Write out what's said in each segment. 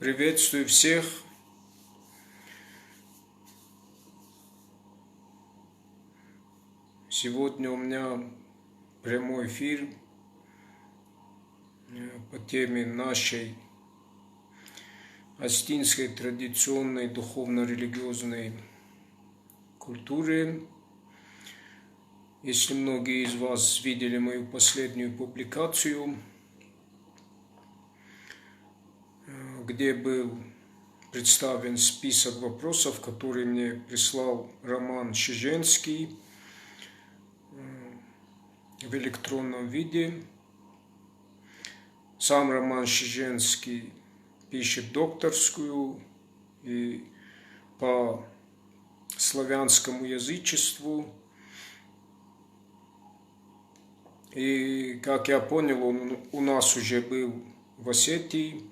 Приветствую всех. Сегодня у меня прямой эфир по теме нашей остинской традиционной духовно-религиозной культуры. Если многие из вас видели мою последнюю публикацию, где был представлен список вопросов, которые мне прислал Роман Шиженский в электронном виде. Сам Роман Шиженский пишет докторскую и по славянскому язычеству. И, как я понял, он у нас уже был в Осетии,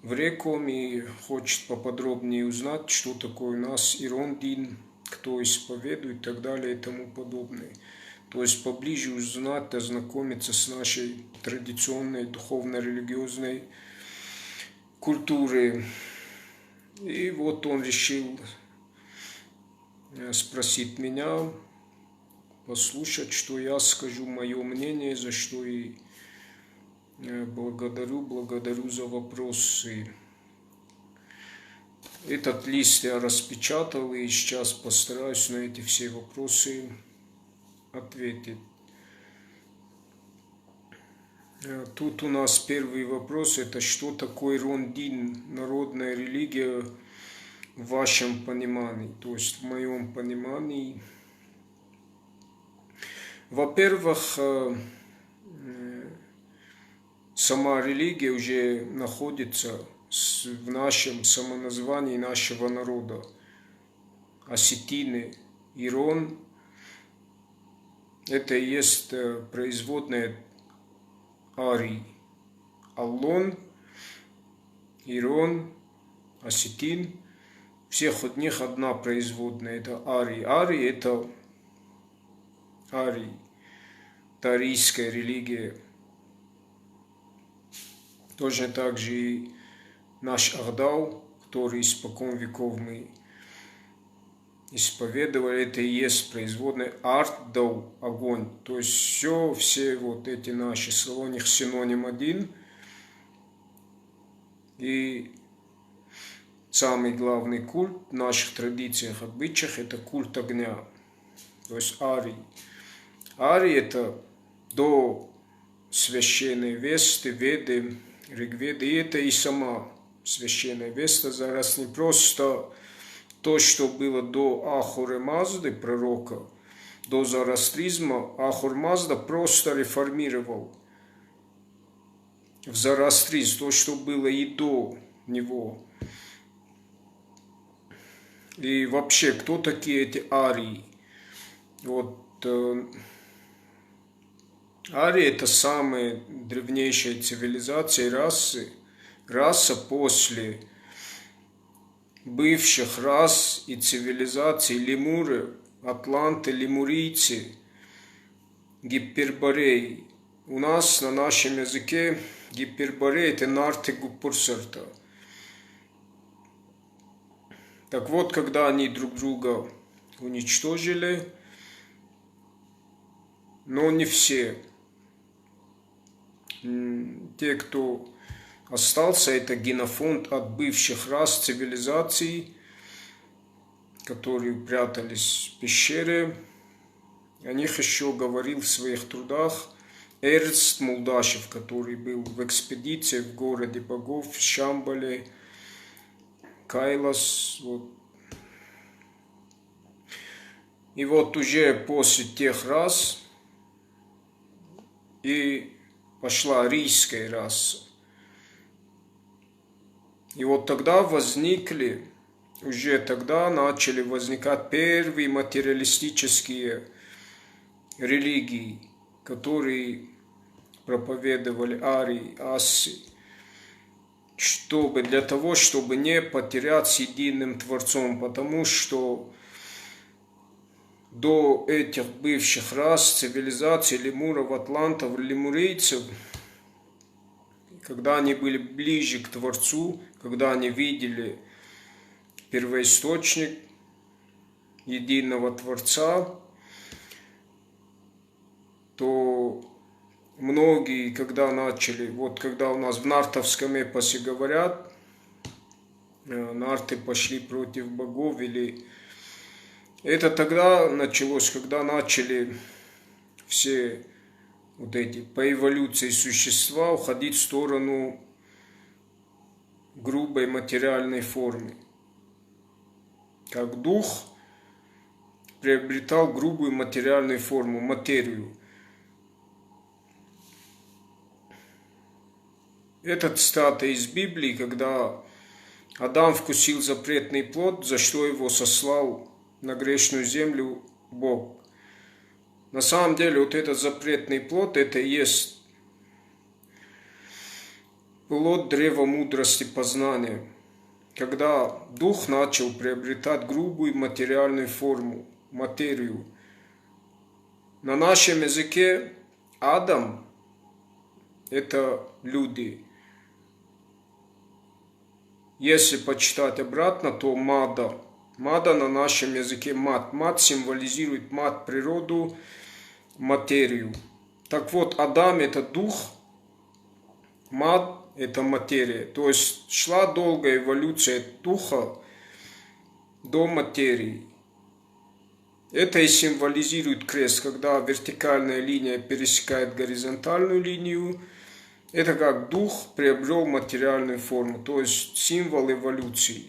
в Реком, и хочет поподробнее узнать, что такое у нас Ирондин, кто исповедует и так далее и тому подобное. То есть поближе узнать, ознакомиться с нашей традиционной духовно-религиозной культурой. И вот он решил спросить меня, послушать, что я скажу, мое мнение, за что и благодарю за вопросы. Этот лист я распечатал и сейчас постараюсь на эти все вопросы ответить. Тут у нас первый вопрос, это что такое Ирондин, народная религия в вашем понимании, то есть в моем понимании. Во-первых, сама религия уже находится в нашем самоназвании нашего народа. Осетины, Ирон, это и есть производная Арий. Аллон, Ирон, Осетин, всех от них одна производная, это Арий. Арий это Арий, это арийская религия. Точно так же и наш Ардау, который испокон веков мы исповедовали, это и есть производная Ардау, огонь. То есть все вот эти наши слова, у них синоним один. И самый главный культ в наших традициях, обычаях, это культ огня. То есть Арий. Арий это до священной Весты, Веды, Ригведы, и это и сама священная Веста, зараз не просто то, что было до Ахура Мазды, пророка, до зороастризма. Ахур Мазда просто реформировал в зороастризм то, что было и до него. И вообще, кто такие эти арии? Вот арии это самая древнейшая цивилизация и раса после бывших рас и цивилизаций лемуры, атланты, лемурийцы, гипербореи. У нас на нашем языке гипербореи это нарты гупурсарта. Так вот, когда они друг друга уничтожили, но не все. Те, кто остался, это генофонд от бывших рас цивилизаций, которые прятались в пещере. О них еще говорил в своих трудах Эрнст Молдашев, который был в экспедиции в городе богов, в Шамбале, Кайлас. Вот. И вот уже после тех рас и пошла арийская раса. И вот тогда начали возникать первые материалистические религии, которые проповедовали арии, ассы, для того, чтобы не потерять с единым Творцом, потому что до этих бывших рас, цивилизаций, лемуров, атлантов, лемурийцев, когда они были ближе к Творцу, когда они видели первоисточник единого Творца, то многие, когда начали, вот когда у нас в нартовском эпосе говорят, нарты пошли против богов, или это тогда началось, когда начали все вот эти по эволюции существа уходить в сторону грубой материальной формы. Как дух приобретал грубую материальную форму, материю. Это цитата из Библии, когда Адам вкусил запретный плод, за что его сослал на грешную землю Бог. На самом деле, вот этот запретный плод, это и есть плод древа мудрости познания, когда дух начал приобретать грубую материальную форму, материю. На нашем языке Адам – это люди. Если почитать обратно, то Мада. Мада на нашем языке мат. Мат символизирует мат, природу, материю. Так вот, Адам – это дух, мат – это материя. То есть шла долгая эволюция духа до материи. Это и символизирует крест, когда вертикальная линия пересекает горизонтальную линию. Это как дух приобрел материальную форму, то есть символ эволюции.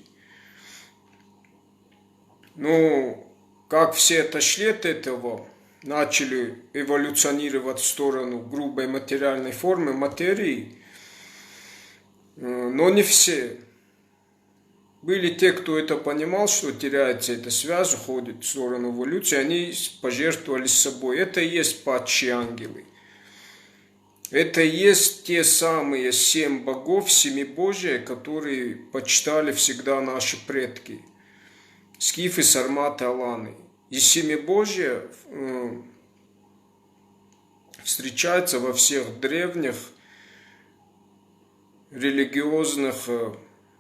Но как все отошли от этого, начали эволюционировать в сторону грубой материальной формы, материи, но не все. Были те, кто это понимал, что теряется эта связь, уходит в сторону эволюции, они пожертвовали собой. Это и есть падшие ангелы. Это и есть те самые 7 богов, семибожия, которые почитали всегда наши предки. Скифы, сарматы, аланы. И семибожие встречается во всех древних религиозных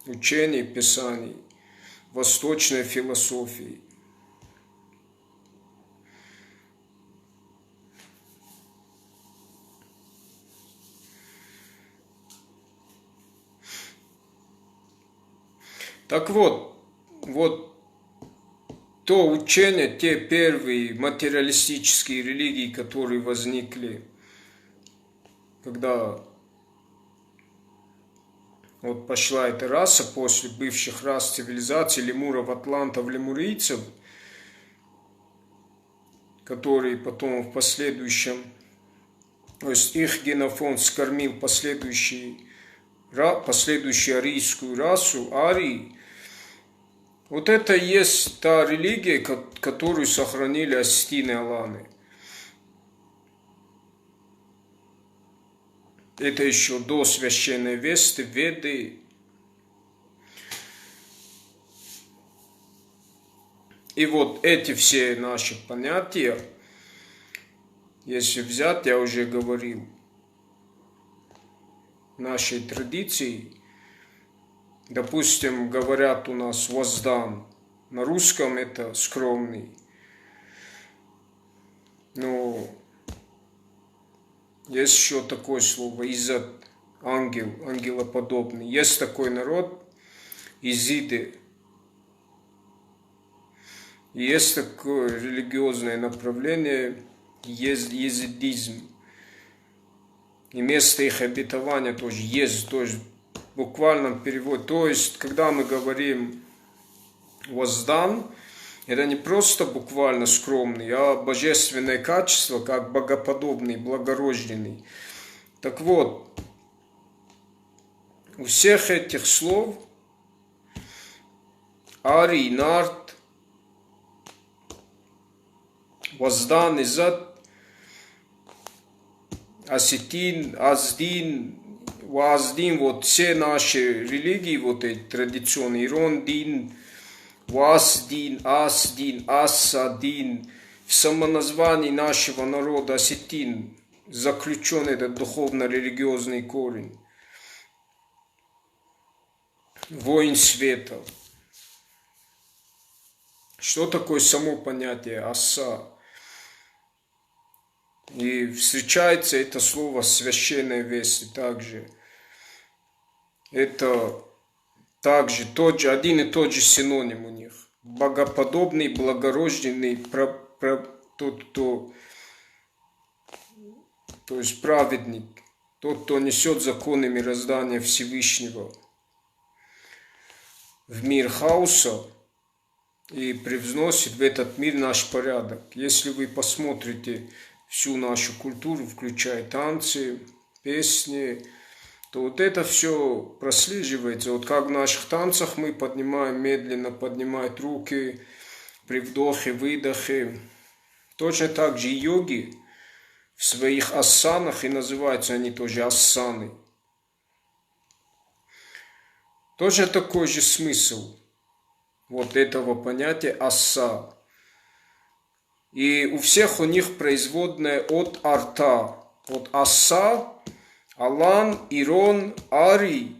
учений, писаний, восточной философии. Так вот то учение, те первые материалистические религии, которые возникли, когда вот пошла эта раса после бывших рас цивилизаций лемуров, атлантов, лемурийцев, которые потом в последующем, то есть их генофонд скормил последующую арийскую расу, арии. Вот это и есть та религия, которую сохранили осетины, аланы. Это еще до священной Весты, Веды. И вот эти все наши понятия, если взять, я уже говорил, нашей традиции, допустим, говорят у нас воздан, на русском это скромный, но есть еще такое слово, изад, ангел, ангелоподобный. Есть такой народ, изиды. Есть такое религиозное направление, езидизм. И место их обетования тоже есть, тоже в буквальном переводе. То есть, когда мы говорим воздан, это не просто буквально скромный, а божественное качество, как богоподобный, благорожденный. Так вот, у всех этих слов арий, нарт, воздан, изад, осетин, аздин, ваздин, вот все наши религии, вот эти традиционные, ирондин, Ваздин, Асдин, Асадин, в самоназвании нашего народа осетин заключен этот духовно-религиозный корень. воин света. Что такое само понятие оса? И встречается это слово священной вести также. Это также один и тот же синоним у них. Богоподобный, благорожденный, тот, кто, то есть праведник, тот, кто несет законы мироздания Всевышнего в мир хаоса и привносит в этот мир наш порядок. Если вы посмотрите всю нашу культуру, включая танцы, песни, то вот это все прослеживается. Вот как в наших танцах мы поднимаем, медленно поднимают руки при вдохе, выдохе. Точно так же и йоги в своих асанах, и называются они тоже асаны. Тоже такой же смысл вот этого понятия аса. И у всех у них производная от арта. От аса, алан, ирон, ари,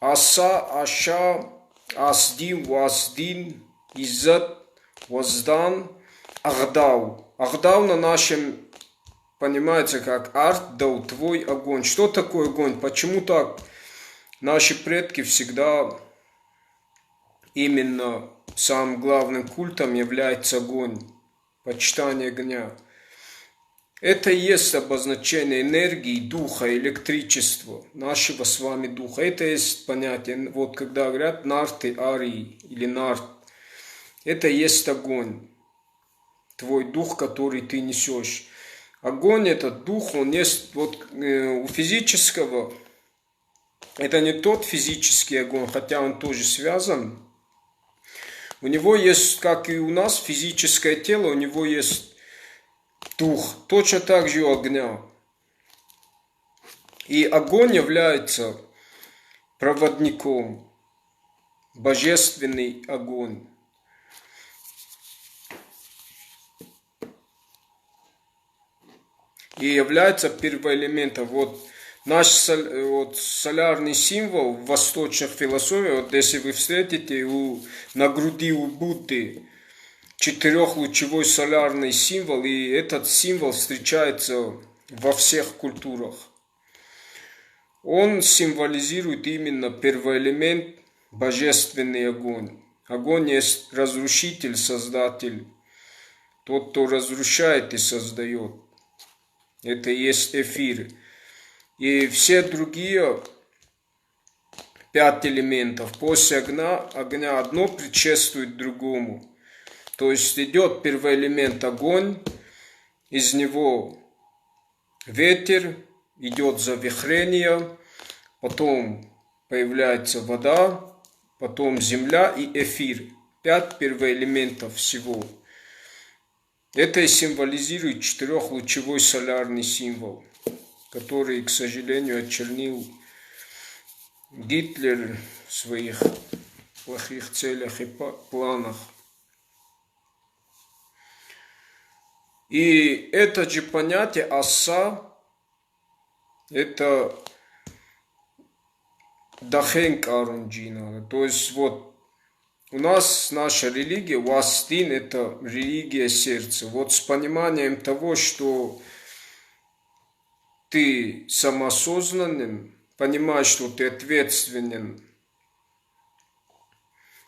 аса, аша, аздим, ваздин, иззат, ваздан, ахдау. Ахдау на нашем понимается как ардау, твой огонь. Что такое огонь? Почему так? Наши предки всегда именно самым главным культом является огонь, почитание огня. Это и есть обозначение энергии, духа, электричества, нашего с вами духа. Это есть понятие, вот когда говорят нарты, арии или нарт, это и есть огонь, твой дух, который ты несешь. Огонь, этот дух, он есть вот у физического, это не тот физический огонь, хотя он тоже связан. У него есть, как и у нас, физическое тело, у него есть дух, точно так же у огня. И огонь является проводником, божественный огонь. И является первоэлементом. Вот наш солярный символ в восточных философиях, вот если вы встретите на груди у Будды четырехлучевой солярный символ, и этот символ встречается во всех культурах. Он символизирует именно первоэлемент, божественный огонь. Огонь есть разрушитель, создатель, тот, кто разрушает и создает. Это и есть эфир. И все другие 5 элементов после огня одно предшествует другому. То есть идет первый элемент огонь, из него ветер, идет завихрение, потом появляется вода, потом земля и эфир. 5 первоэлементов всего. Это и символизирует четырехлучевой солярный символ, который, к сожалению, очернил Гитлер в своих плохих целях и планах. И это же понятие аса, это дахенк арунджина, то есть вот у нас наша религия, вастин, это религия сердца. Вот с пониманием того, что ты самоосознанным, понимаешь, что ты ответственен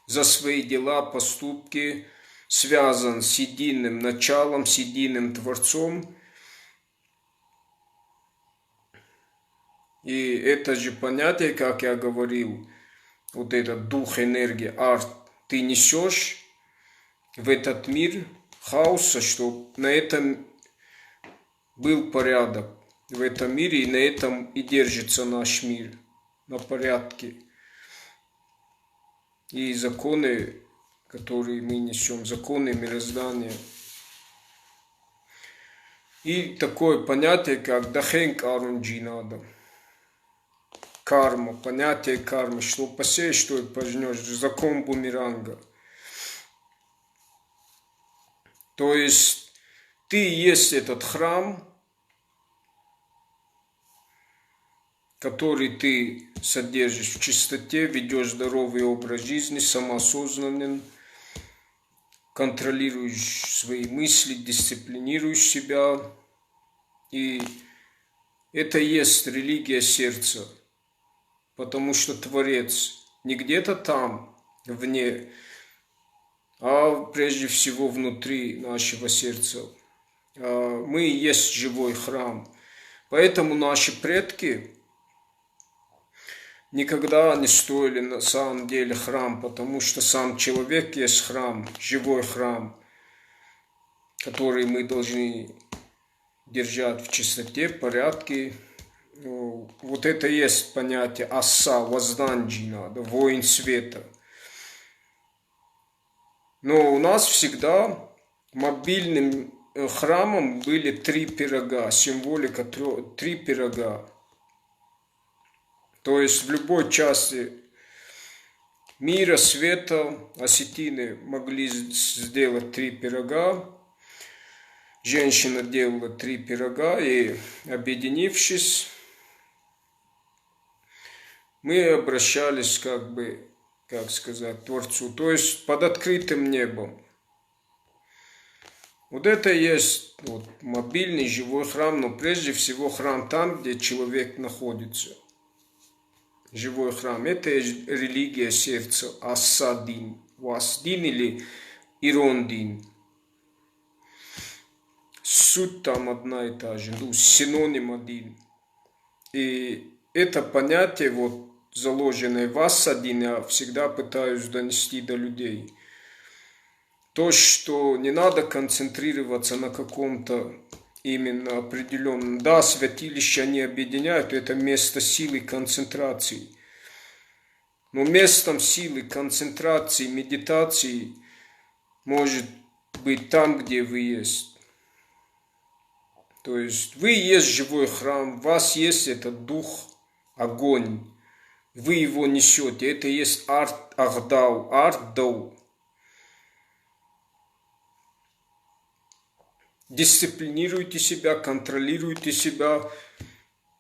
за свои дела, поступки, связан с единым началом, с единым Творцом. И это же понятие, как я говорил, вот этот дух, энергия, арт, ты несешь в этот мир хаоса, чтобы на этом был порядок в этом мире, и на этом и держится наш мир, на порядке. И законы, которые мы несем, законы мироздания. И такое понятие, как дахенк арунджинада. Карма, понятие кармы, что посеешь, что и пожнешь, закон бумеранга. То есть ты есть этот храм, который ты содержишь в чистоте, ведешь здоровый образ жизни, самоосознанен, контролируешь свои мысли, дисциплинируешь себя. И это и есть религия сердца, потому что Творец не где-то там, вне, а прежде всего внутри нашего сердца. Мы и есть живой храм. Поэтому наши предки никогда не строили на самом деле храм, потому что сам человек есть храм, живой храм, который мы должны держать в чистоте, в порядке. Вот это и есть понятие аса, возданджина, воин света. Но у нас всегда мобильным храмом были 3 пирога, символика 3 пирога. То есть в любой части мира, света, осетины могли сделать 3 пирога. Женщина делала 3 пирога, и объединившись, мы обращались как сказать, к Творцу, то есть под открытым небом. Вот это и есть мобильный живой храм, но прежде всего храм там, где человек находится. Живой храм. Это религия сердца, Асадин, Васдин или Ирондин. Суть там одна и та же, синоним один. И это понятие, заложенное в Асадин, я всегда пытаюсь донести до людей. То, что не надо концентрироваться на каком-то именно определенном. Да, святилища они объединяют, это место силы концентрации. Но местом силы концентрации, медитации может быть там, где вы есть. То есть вы есть живой храм, у вас есть этот дух, огонь. Вы его несете, это и есть ардау. Дисциплинируйте себя, контролируйте себя.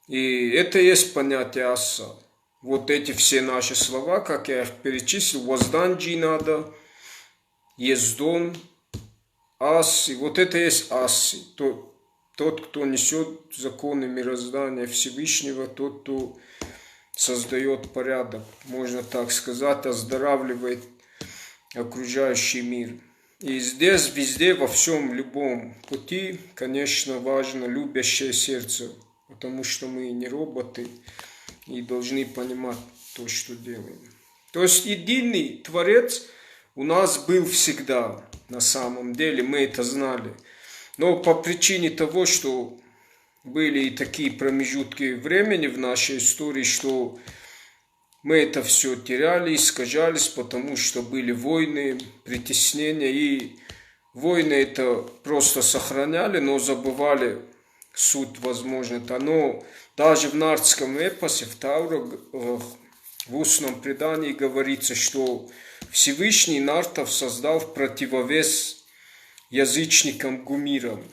И это и есть понятие аса. Вот эти все наши слова, как я их перечислил, возданджи надо, ездон, ас, и вот это и есть аси. Тот, кто несет законы мироздания Всевышнего, тот, кто создает порядок, можно так сказать, оздоравливает окружающий мир. И здесь, везде, во всем, любом пути, конечно, важно любящее сердце, потому что мы не роботы и должны понимать то, что делаем. То есть единый Творец у нас был всегда, на самом деле, мы это знали. Но по причине того, что были и такие промежутки времени в нашей истории, что мы это все теряли, искажались, потому что были войны, притеснения. И войны это просто сохраняли, но забывали суть, возможно-то. Но даже в нардском эпосе, в Тауре, в устном предании говорится, что Всевышний нартов создал в противовес язычникам гумирам.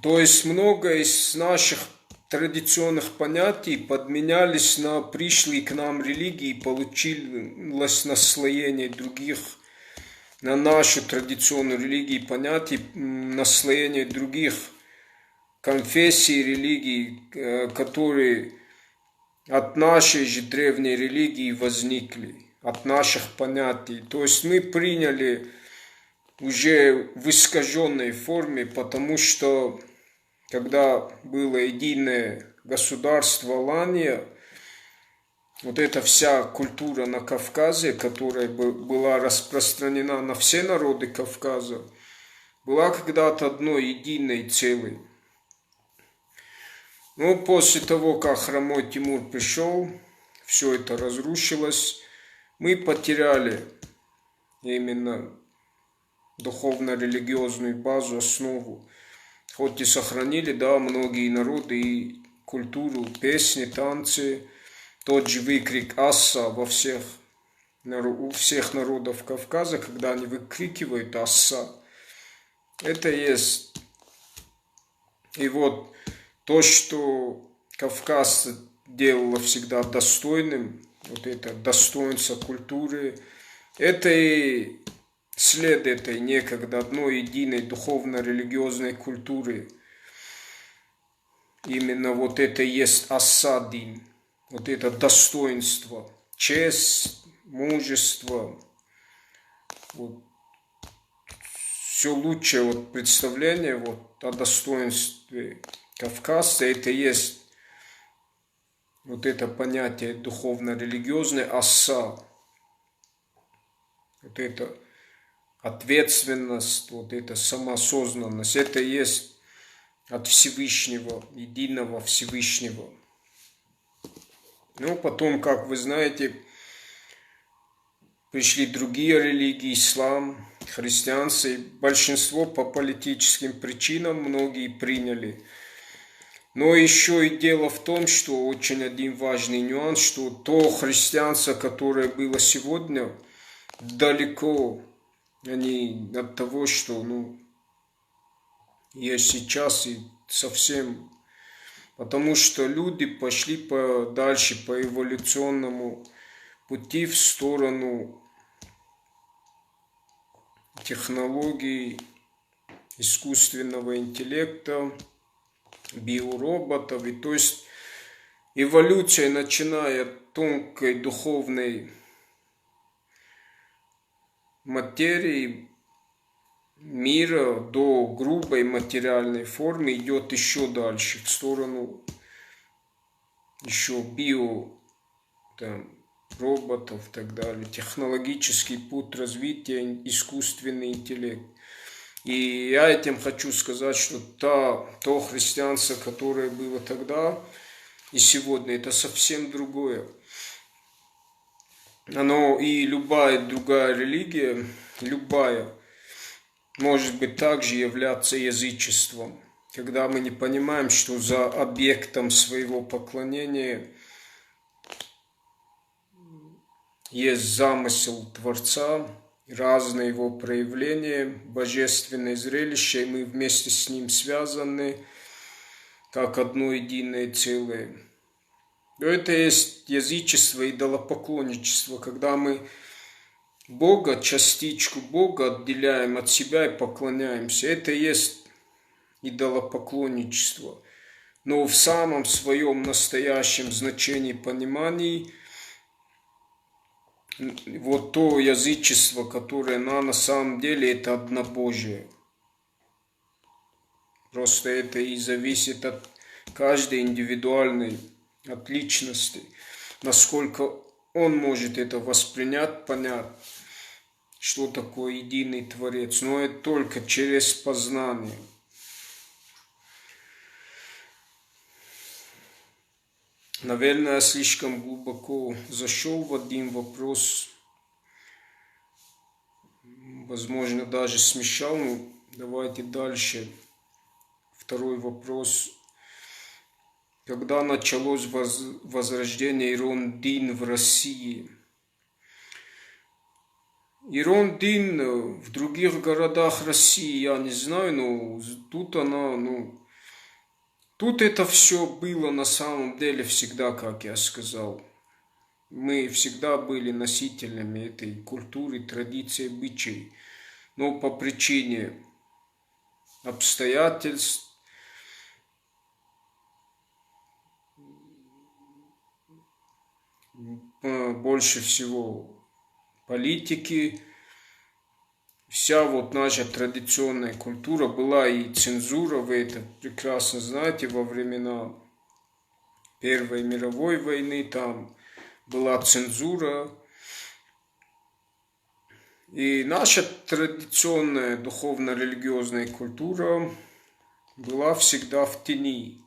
То есть много из наших традиционных понятий подменялись на пришлые к нам религии, получилось наслоение других, на нашу традиционную религию понятий, наслоение других конфессий, религий, которые от нашей же древней религии возникли, от наших понятий. То есть мы приняли уже в искаженной форме, потому что когда было единое государство Алания, вот эта вся культура на Кавказе, которая была распространена на все народы Кавказа, была когда-то одной единой целой. Но после того, как хромой Тимур пришел, все это разрушилось, мы потеряли именно духовно-религиозную базу, основу. Хоть и сохранили, да, многие народы и культуру, песни, танцы, тот же выкрик «Асса» у всех народов Кавказа, когда они выкрикивают «Асса», это есть. И вот то, что Кавказ делало всегда достойным, вот это достоинство культуры, это и след этой некогда одной единой духовно-религиозной культуры. Именно вот это и есть асадин, вот это достоинство, честь, мужество, вот, все лучшее вот представление вот о достоинстве кавказца, это и есть вот это понятие духовно-религиозное аса, вот это ответственность, вот эта самоосознанность, это и есть от Всевышнего, единого Всевышнего. Ну, потом, как вы знаете, пришли другие религии, ислам, христианство, и большинство по политическим причинам многие приняли. Но еще и дело в том, что очень один важный нюанс, что то христианство, которое было сегодня, далеко от того, что есть сейчас и совсем. Потому что люди пошли дальше по эволюционному пути в сторону технологий, искусственного интеллекта, биороботов. И то есть эволюция, начиная от тонкой духовной материи мира до грубой материальной формы, идет еще дальше, в сторону еще роботов и так далее, технологический путь развития, искусственный интеллект. И я этим хочу сказать, что то христианство, которое было тогда и сегодня, это совсем другое. Оно и любая другая религия, любая, может быть также являться язычеством, когда мы не понимаем, что за объектом своего поклонения есть замысел Творца, разные его проявления, божественные зрелища, и мы вместе с ним связаны, как одно единое целое. Но это есть язычество, идолопоклонничество, когда мы Бога, частичку Бога отделяем от себя и поклоняемся. Это и есть идолопоклонничество. Но в самом своем настоящем значении, понимании, вот то язычество, которое на самом деле это однобожие. Просто это и зависит от каждой индивидуальной, от личности, насколько он может это воспринять, понять, что такое единый Творец. Но это только через познание. Наверное, я слишком глубоко зашел в один вопрос. Возможно, даже смешал. Но давайте дальше. Второй вопрос. Когда началось возрождение Ирон-Дин в России? Ирон-Дин в других городах России, я не знаю, но тут тут это все было на самом деле всегда, как я сказал. Мы всегда были носителями этой культуры, традиций, обычаев. Но по причине обстоятельств, больше всего политики, вся вот наша традиционная культура была и цензура, вы это прекрасно знаете, во времена Первой мировой войны там была цензура. И наша традиционная духовно-религиозная культура была всегда в тени.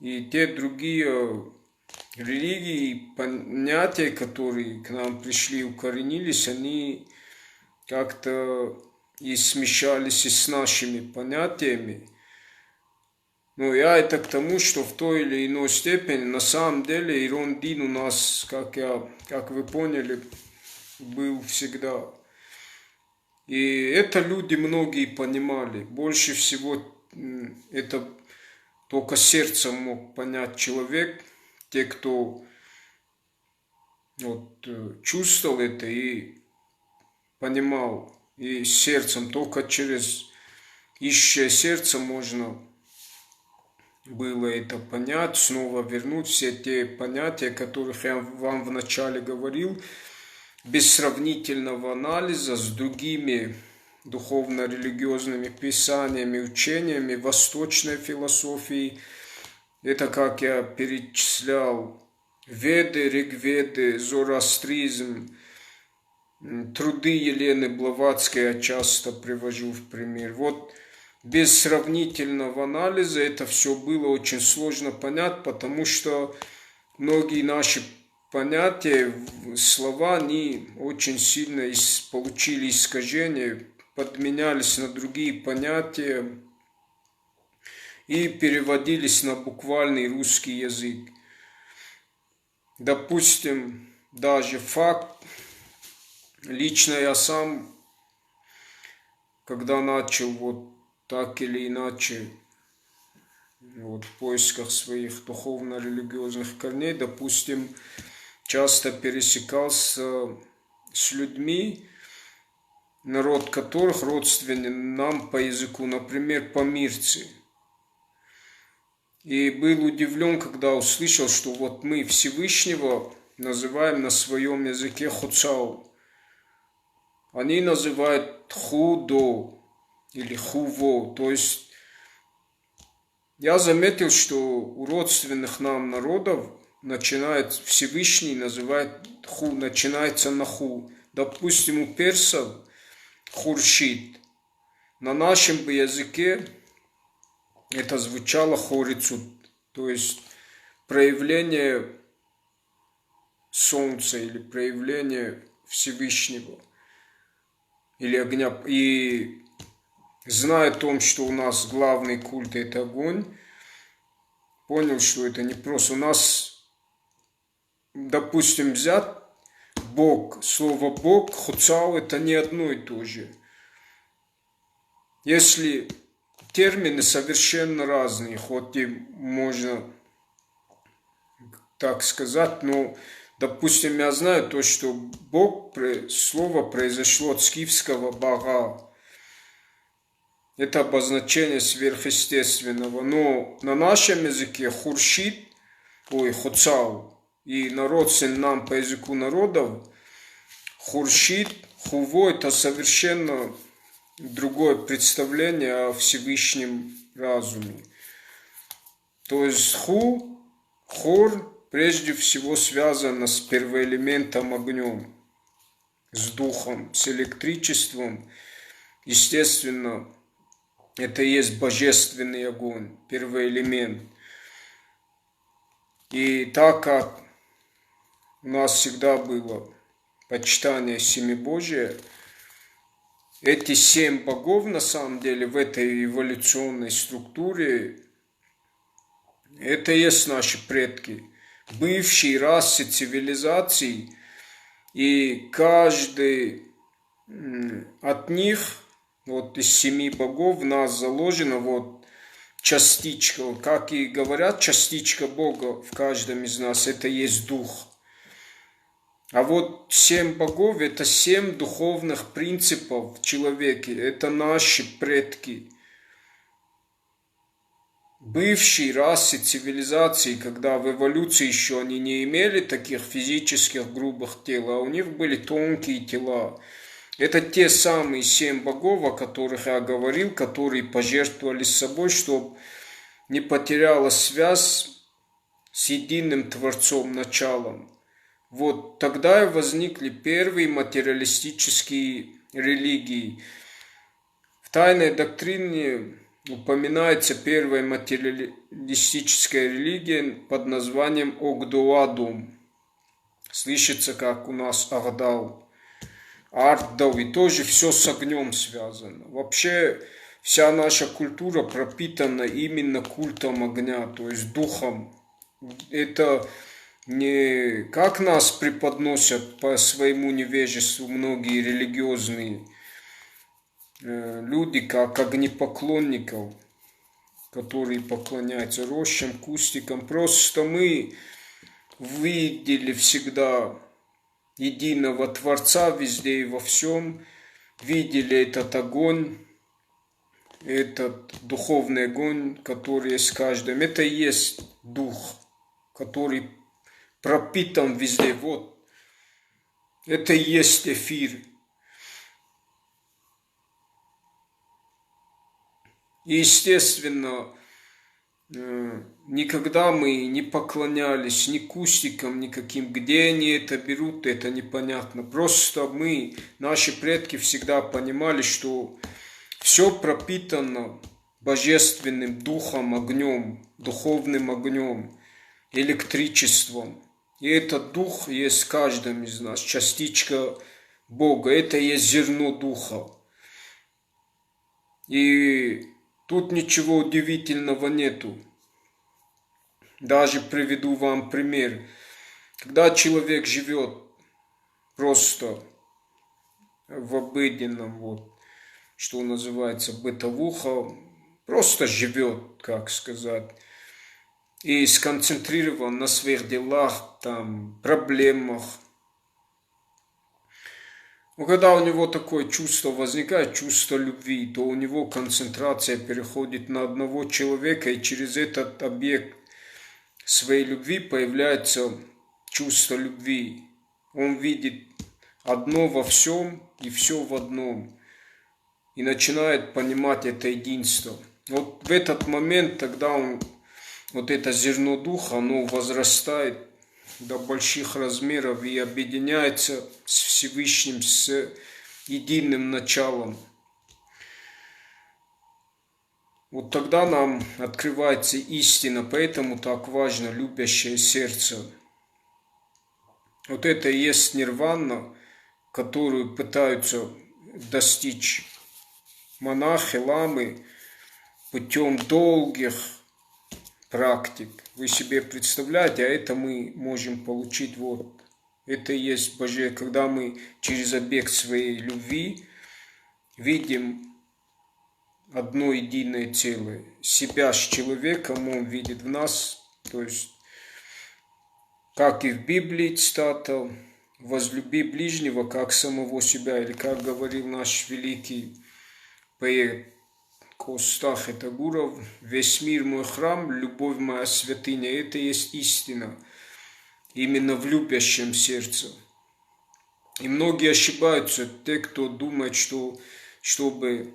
И те другие религии, понятия, которые к нам пришли, укоренились, они как-то и смешались и с нашими понятиями. Но я это к тому, что в той или иной степени, на самом деле, Ирон-Дин у нас, как вы поняли, был всегда. И это люди многие понимали. Больше всего это только сердцем мог понять человек, те, кто вот, чувствовал это и понимал, и сердцем, только через ищущее сердце можно было это понять, снова вернуть все те понятия, о которых я вам вначале говорил, без сравнительного анализа с другими духовно-религиозными писаниями, учениями, восточной философией. Это, как я перечислял, Веды, Ригведы, зороастризм, труды Елены Блаватской я часто привожу в пример. Вот без сравнительного анализа это все было очень сложно понять, потому что многие наши понятия, слова, они очень сильно получили искажения, подменялись на другие понятия и переводились на буквальный русский язык. Допустим, даже факт, лично я сам, когда начал вот так или иначе вот, в поисках своих духовно-религиозных корней, допустим, часто пересекался с людьми, народ которых родственен нам по языку, например, помирцы. И был удивлен, когда услышал, что вот мы Всевышнего называем на своем языке Хуцау. Они называют Худо или Хуво. То есть я заметил, что у родственных нам народов начинает Всевышний называть Ху, начинается на Ху. Допустим, у персов Хуршид. На нашем бы языке это звучало Хорицут, то есть проявление солнца или проявление Всевышнего или огня. И зная о том, что у нас главный культ это огонь, понял, что это не просто. У нас, допустим, взять Бог, слово Бог, Хуцау это не одно и то же. Если термины совершенно разные, хоть и можно так сказать, но, допустим, я знаю то, что Бог, слово произошло от скифского бага. Это обозначение сверхъестественного. Но на нашем языке Хуршид, Хуцау, и родственен нам по языку народов, Хуршид, Хуво, это совершенно другое представление о Всевышнем разуме. То есть Хор, прежде всего связано с первоэлементом огнем, с духом, с электричеством. Естественно, это и есть божественный огонь, первый элемент. И так как у нас всегда было почитание семибожия, эти 7 богов, на самом деле, в этой эволюционной структуре, это и есть наши предки, бывшие расы цивилизаций, и каждый от них, вот из 7 богов, в нас заложена вот частичка, как и говорят, частичка Бога в каждом из нас, это есть дух. А вот 7 богов – это 7 духовных принципов в человеке. Это наши предки. Бывшие расы цивилизации, когда в эволюции еще они не имели таких физических грубых тел, а у них были тонкие тела. Это те самые 7 богов, о которых я говорил, которые пожертвовали собой, чтобы не потеряла связь с единым Творцом, началом. Вот тогда и возникли первые материалистические религии. В тайной доктрине упоминается первая материалистическая религия под названием Огдуадум. Слышится, как у нас Ардау. Ардау, и тоже все с огнем связано. Вообще вся наша культура пропитана именно культом огня, то есть духом. Это не как нас преподносят по своему невежеству многие религиозные люди, как огнепоклонников. которые поклоняются рощам, кустикам. Просто мы видели всегда единого Творца везде и во всем, видели этот огонь, этот духовный огонь, который есть в каждом. Это и есть дух, который пропитан везде. Вот. Это и есть эфир. И, естественно, никогда мы не поклонялись ни кустикам, никаким. Где они это берут, это непонятно. Просто мы, наши предки всегда понимали, что все пропитано божественным духом, огнем, духовным огнем, электричеством. И этот дух есть в каждом из нас, частичка Бога. Это есть зерно духа. И тут ничего удивительного нету. Даже приведу вам пример. Когда человек живет просто в обыденном, вот, что называется, бытовуха, просто живет, как сказать, и сконцентрирован на своих делах, там, проблемах. Но когда у него такое чувство возникает, чувство любви, то у него концентрация переходит на одного человека, и через этот объект своей любви появляется чувство любви. Он видит одно во всем и все в одном. И начинает понимать это единство. Вот в этот момент, тогда вот это зерно духа, оно возрастает до больших размеров и объединяется с Всевышним, с единым началом. Вот тогда нам открывается истина, поэтому так важно любящее сердце. Вот это и есть нирвана, которую пытаются достичь монахи, ламы путем долгих практик. Вы себе представляете, а это мы можем получить вот. Это и есть Божие, когда мы через объект своей любви видим одно единое целое. Себя с человеком он видит в нас, то есть, как и в Библии цитата, возлюби ближнего, как самого себя, или как говорил наш великий поэт Костах Этагуров, весь мир мой храм, любовь моя святыня. Это есть истина, именно в любящем сердце. И многие ошибаются, те, кто думает, что чтобы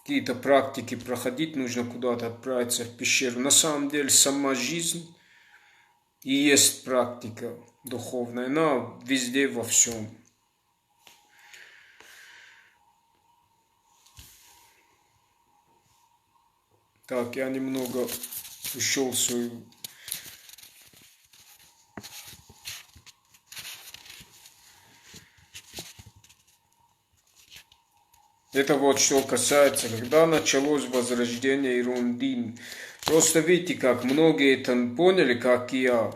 какие-то практики проходить, нужно куда-то отправиться в пещеру. На самом деле сама жизнь и есть практика духовная, она везде, во всем. Так, я немного ушел в свою... Это вот что касается, когда началось возрождение Ирундин. Просто видите, как многие это поняли, как и я,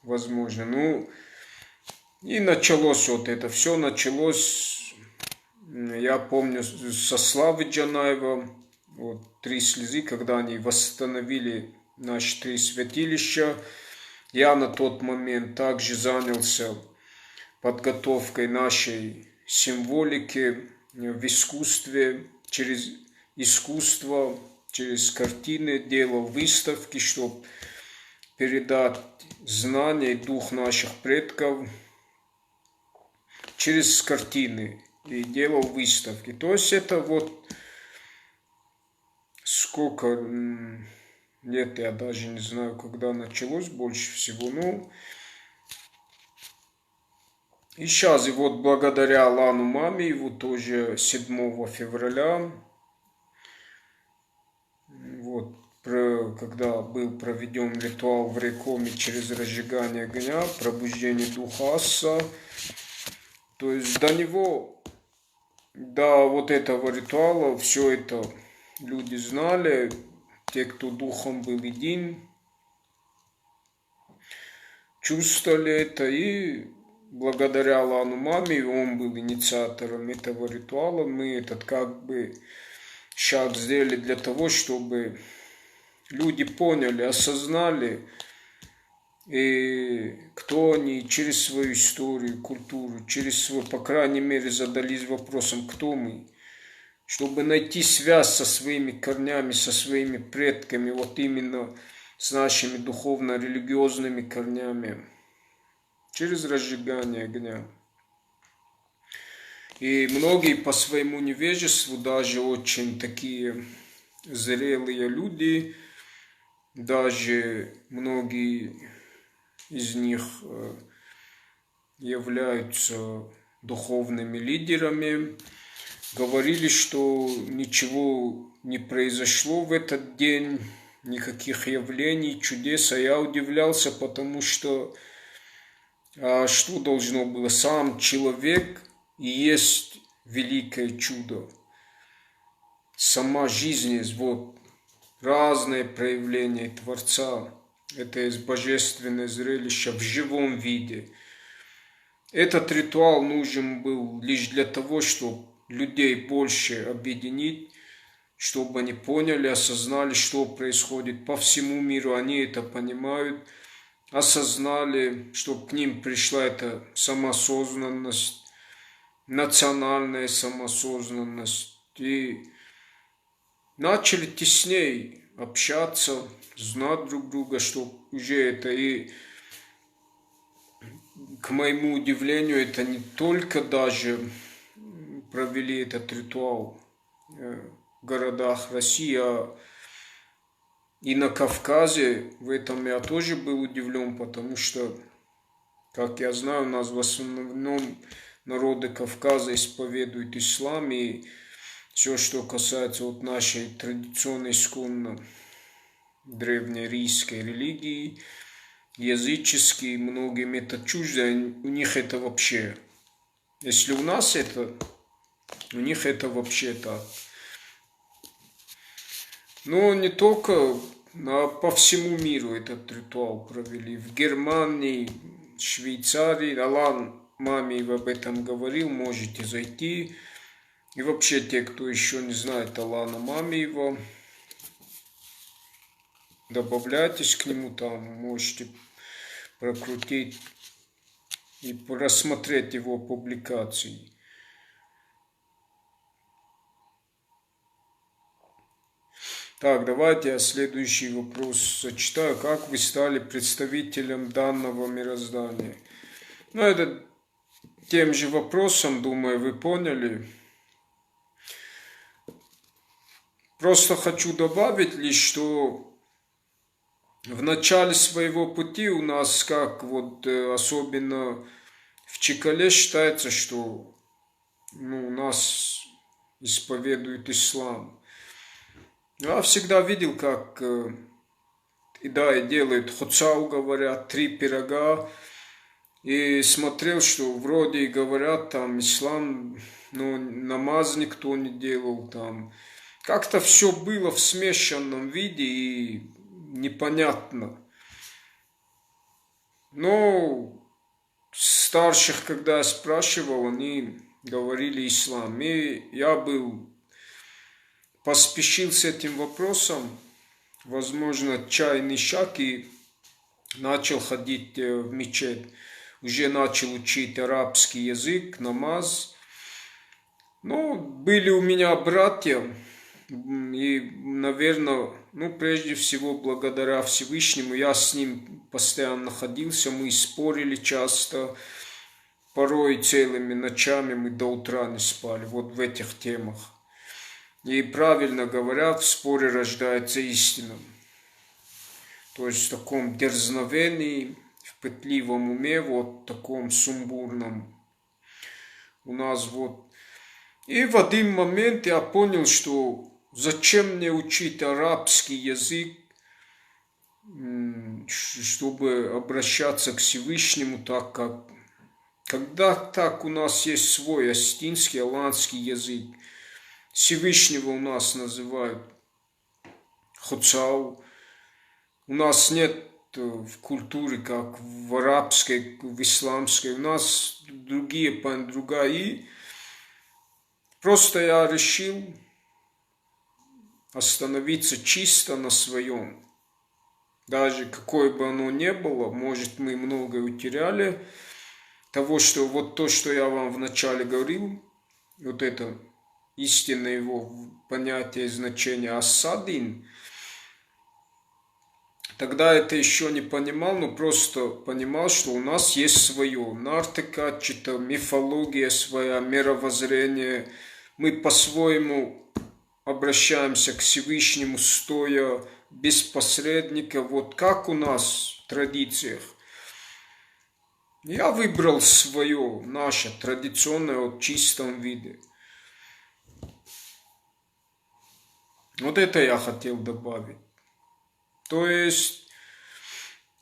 возможно. Ну, и началось вот это. Все началось, я помню, со Славы Джанаева, вот, 3 слезы, когда они восстановили наши 3 святилища. Я на тот момент также занялся подготовкой нашей символики в искусстве, через искусство, через картины, делал выставки, чтобы передать знания и дух наших предков через картины, и делал выставки. То есть это вот сколько лет, я даже не знаю, когда началось больше всего, ну, и сейчас, и вот благодаря Алану Мамиеву, тоже 7 февраля, вот, когда был проведен ритуал в Рейкоме через разжигание огня, пробуждение духа Асса, то есть до него, до вот этого ритуала, все это люди знали, те, кто духом был един, чувствовали это, и благодаря Алану Мамиеву, он был инициатором этого ритуала, мы этот как бы шаг сделали для того, чтобы люди поняли, осознали, и кто они через свою историю, культуру, через свою, по крайней мере, задались вопросом, кто мы, чтобы найти связь со своими корнями, со своими предками, вот именно с нашими духовно-религиозными корнями, через разжигание огня. И многие по своему невежеству, даже очень такие зрелые люди, даже многие из них являются духовными лидерами, говорили, что ничего не произошло в этот день, никаких явлений, чудес. А я удивлялся, потому что что должно было? Сам человек и есть великое чудо. Сама жизнь есть вот разные проявления Творца. Это есть божественное зрелище в живом виде. Этот ритуал нужен был лишь для того, чтобы людей больше объединить, чтобы они поняли, осознали, что происходит по всему миру. Они это понимают, осознали, чтобы к ним пришла эта самоосознанность, национальная самоосознанность. И начали теснее общаться, знать друг друга, что уже это и, к моему удивлению, это не только даже провели этот ритуал в городах России, а и на Кавказе. В этом я тоже был удивлен, потому что, как я знаю, у нас в основном народы Кавказа исповедуют ислам, и все, что касается вот нашей традиционной, исконно древнерийской религии, языческие, многим это чуждо, у них это вообще. Если у нас это, у них это вообще так. Но не только, а по всему миру этот ритуал провели. В Германии, Швейцарии, Алан Мамиев об этом говорил, можете зайти. И вообще, те, кто еще не знает Алана Мамиева, добавляйтесь к нему, там можете прокрутить и рассмотреть его публикации. Так, давайте я следующий вопрос зачитаю. Как вы стали представителем данного мироздания? Ну, это тем же вопросом, думаю, вы поняли. Просто хочу добавить лишь, что в начале своего пути у нас, как вот особенно в Чекале, считается, что у нас исповедуют ислам. Я всегда видел, как и делают хоцау, говорят, 3 пирога. И смотрел, что вроде говорят, там ислам, но намаз никто не делал там. Как-то все было в смешанном виде и непонятно. Но старших, когда я спрашивал, они говорили ислам. И я поспешил с этим вопросом, возможно, чайный шаг, и начал ходить в мечеть. Уже начал учить арабский язык, намаз. Но были у меня братья, и, наверное, прежде всего, благодаря Всевышнему, я с ним постоянно находился, мы спорили часто, порой целыми ночами мы до утра не спали, вот в этих темах. И правильно говорят, в споре рождается истина. То есть в таком дерзновении, в пытливом уме, вот таком сумбурном у нас вот. И в один момент я понял, что зачем мне учить арабский язык, чтобы обращаться к Всевышнему, так как когда так у нас есть свой астинский, аланский язык. Всевышнего у нас называют хоцау. У нас нет в культуре, как в арабской, в исламской. У нас другая. И просто я решил остановиться чисто на своем. Даже какое бы оно ни было, может, мы многое утеряли. Того, что вот то, что я вам вначале говорил, вот это истинное его понятие и значение асадин, тогда это еще не понимал, но просто понимал, что у нас есть свое. Нартекачита, мифология своя, мировоззрение. Мы по-своему обращаемся к Всевышнему, стоя без посредника. Вот как у нас в традициях. Я выбрал свое, наше традиционное в чистом виде. Вот это я хотел добавить. То есть,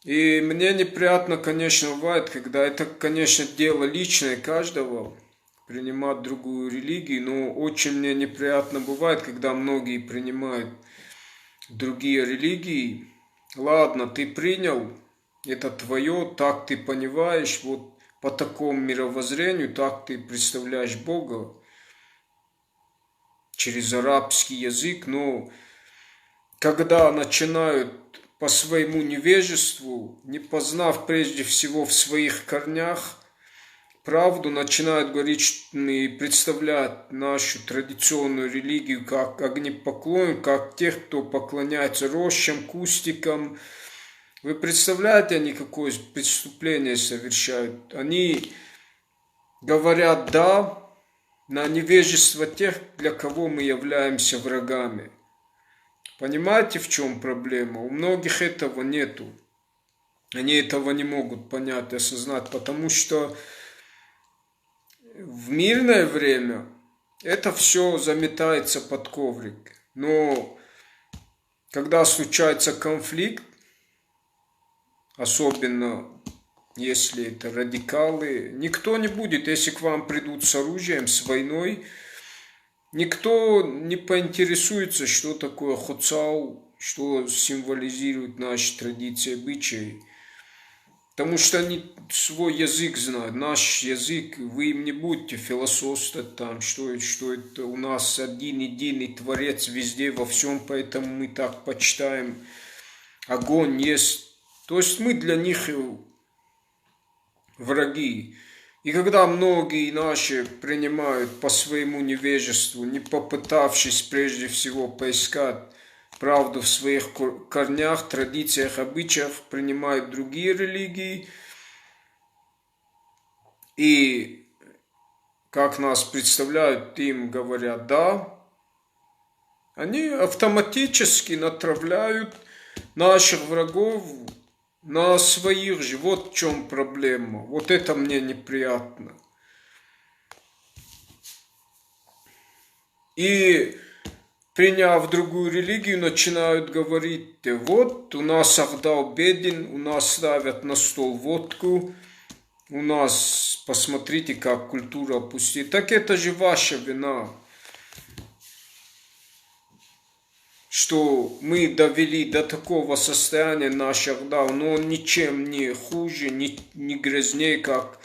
и мне неприятно, конечно, бывает, когда это, конечно, дело личное каждого, принимать другую религию, но очень мне неприятно бывает, когда многие принимают другие религии. Ладно, ты принял, это твое, так ты понимаешь, вот по такому мировоззрению, так ты представляешь Бога через арабский язык, но когда начинают по своему невежеству, не познав прежде всего в своих корнях правду, начинают говорить и представлять нашу традиционную религию как огнепоклонников, как тех, кто поклоняется рощам, кустикам. Вы представляете, они какое преступление совершают? Они говорят «да» на невежество тех, для кого мы являемся врагами. Понимаете, в чем проблема? У многих этого нету. Они этого не могут понять и осознать, потому что в мирное время это все заметается под коврик. Но когда случается конфликт, особенно если это радикалы, никто не будет, если к вам придут с оружием, с войной, никто не поинтересуется, что такое хуцау, что символизирует наши традиции, обычаи. Потому что они свой язык знают, наш язык, вы им не будете философствовать там, что это у нас один единый Творец везде, во всем, поэтому мы так почитаем. Огонь есть. То есть мы для них враги. И когда многие наши принимают по своему невежеству, не попытавшись прежде всего поискать правду в своих корнях, традициях, обычаях, принимают другие религии, и как нас представляют, им говорят «да», они автоматически натравляют наших врагов на своих же. Вот в чем проблема. Вот это мне неприятно. И приняв другую религию, начинают говорить, вот у нас Ахдау беден, у нас ставят на стол водку, у нас, посмотрите, как культура опустит. Так это же ваша вина, что мы довели до такого состояния наш Ахдау, но он ничем не хуже, не грязнее, как...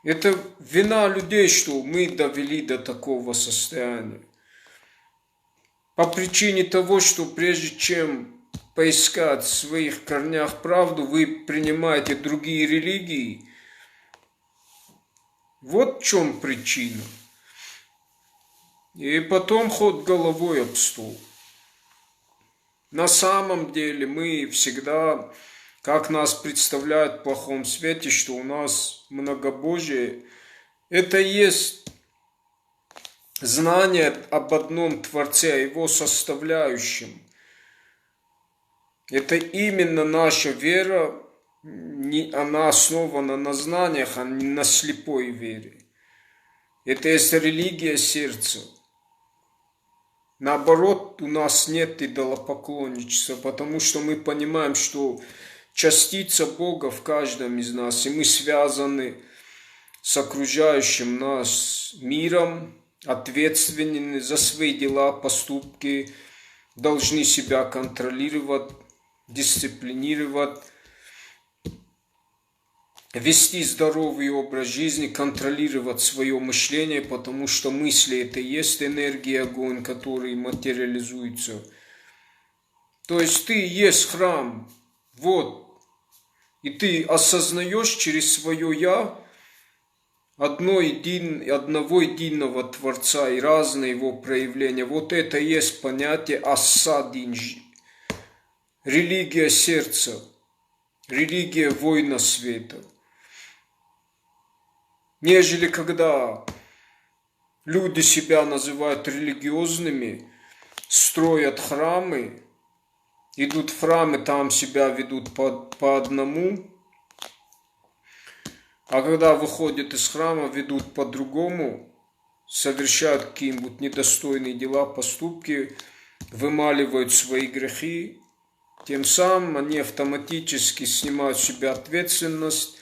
Это вина людей, что мы довели до такого состояния. По причине того, что прежде чем поискать в своих корнях правду, вы принимаете другие религии. Вот в чем причина. И потом ход головой об стол. На самом деле мы всегда, как нас представляют в плохом свете, что у нас многобожие, это и есть знание об одном Творце, о его составляющем. Это именно наша вера, она основана на знаниях, а не на слепой вере. Это есть религия сердца. Наоборот, у нас нет идолопоклонничества, потому что мы понимаем, что частица Бога в каждом из нас, и мы связаны с окружающим нас миром, ответственны за свои дела, поступки, должны себя контролировать, дисциплинировать. вести здоровый образ жизни, контролировать свое мышление, потому что мысли это и есть энергия, огонь, который материализуется. То есть ты есть храм, вот, и ты осознаешь через свое «я» одного единого Творца и разные его проявления. Вот это и есть понятие Асадинджи, религия сердца, религия воина света. Нежели когда люди себя называют религиозными, строят храмы, идут в храмы, там себя ведут по одному, а когда выходят из храма, ведут по-другому, совершают какие-нибудь недостойные дела, поступки, вымаливают свои грехи, тем самым они автоматически снимают с себя ответственность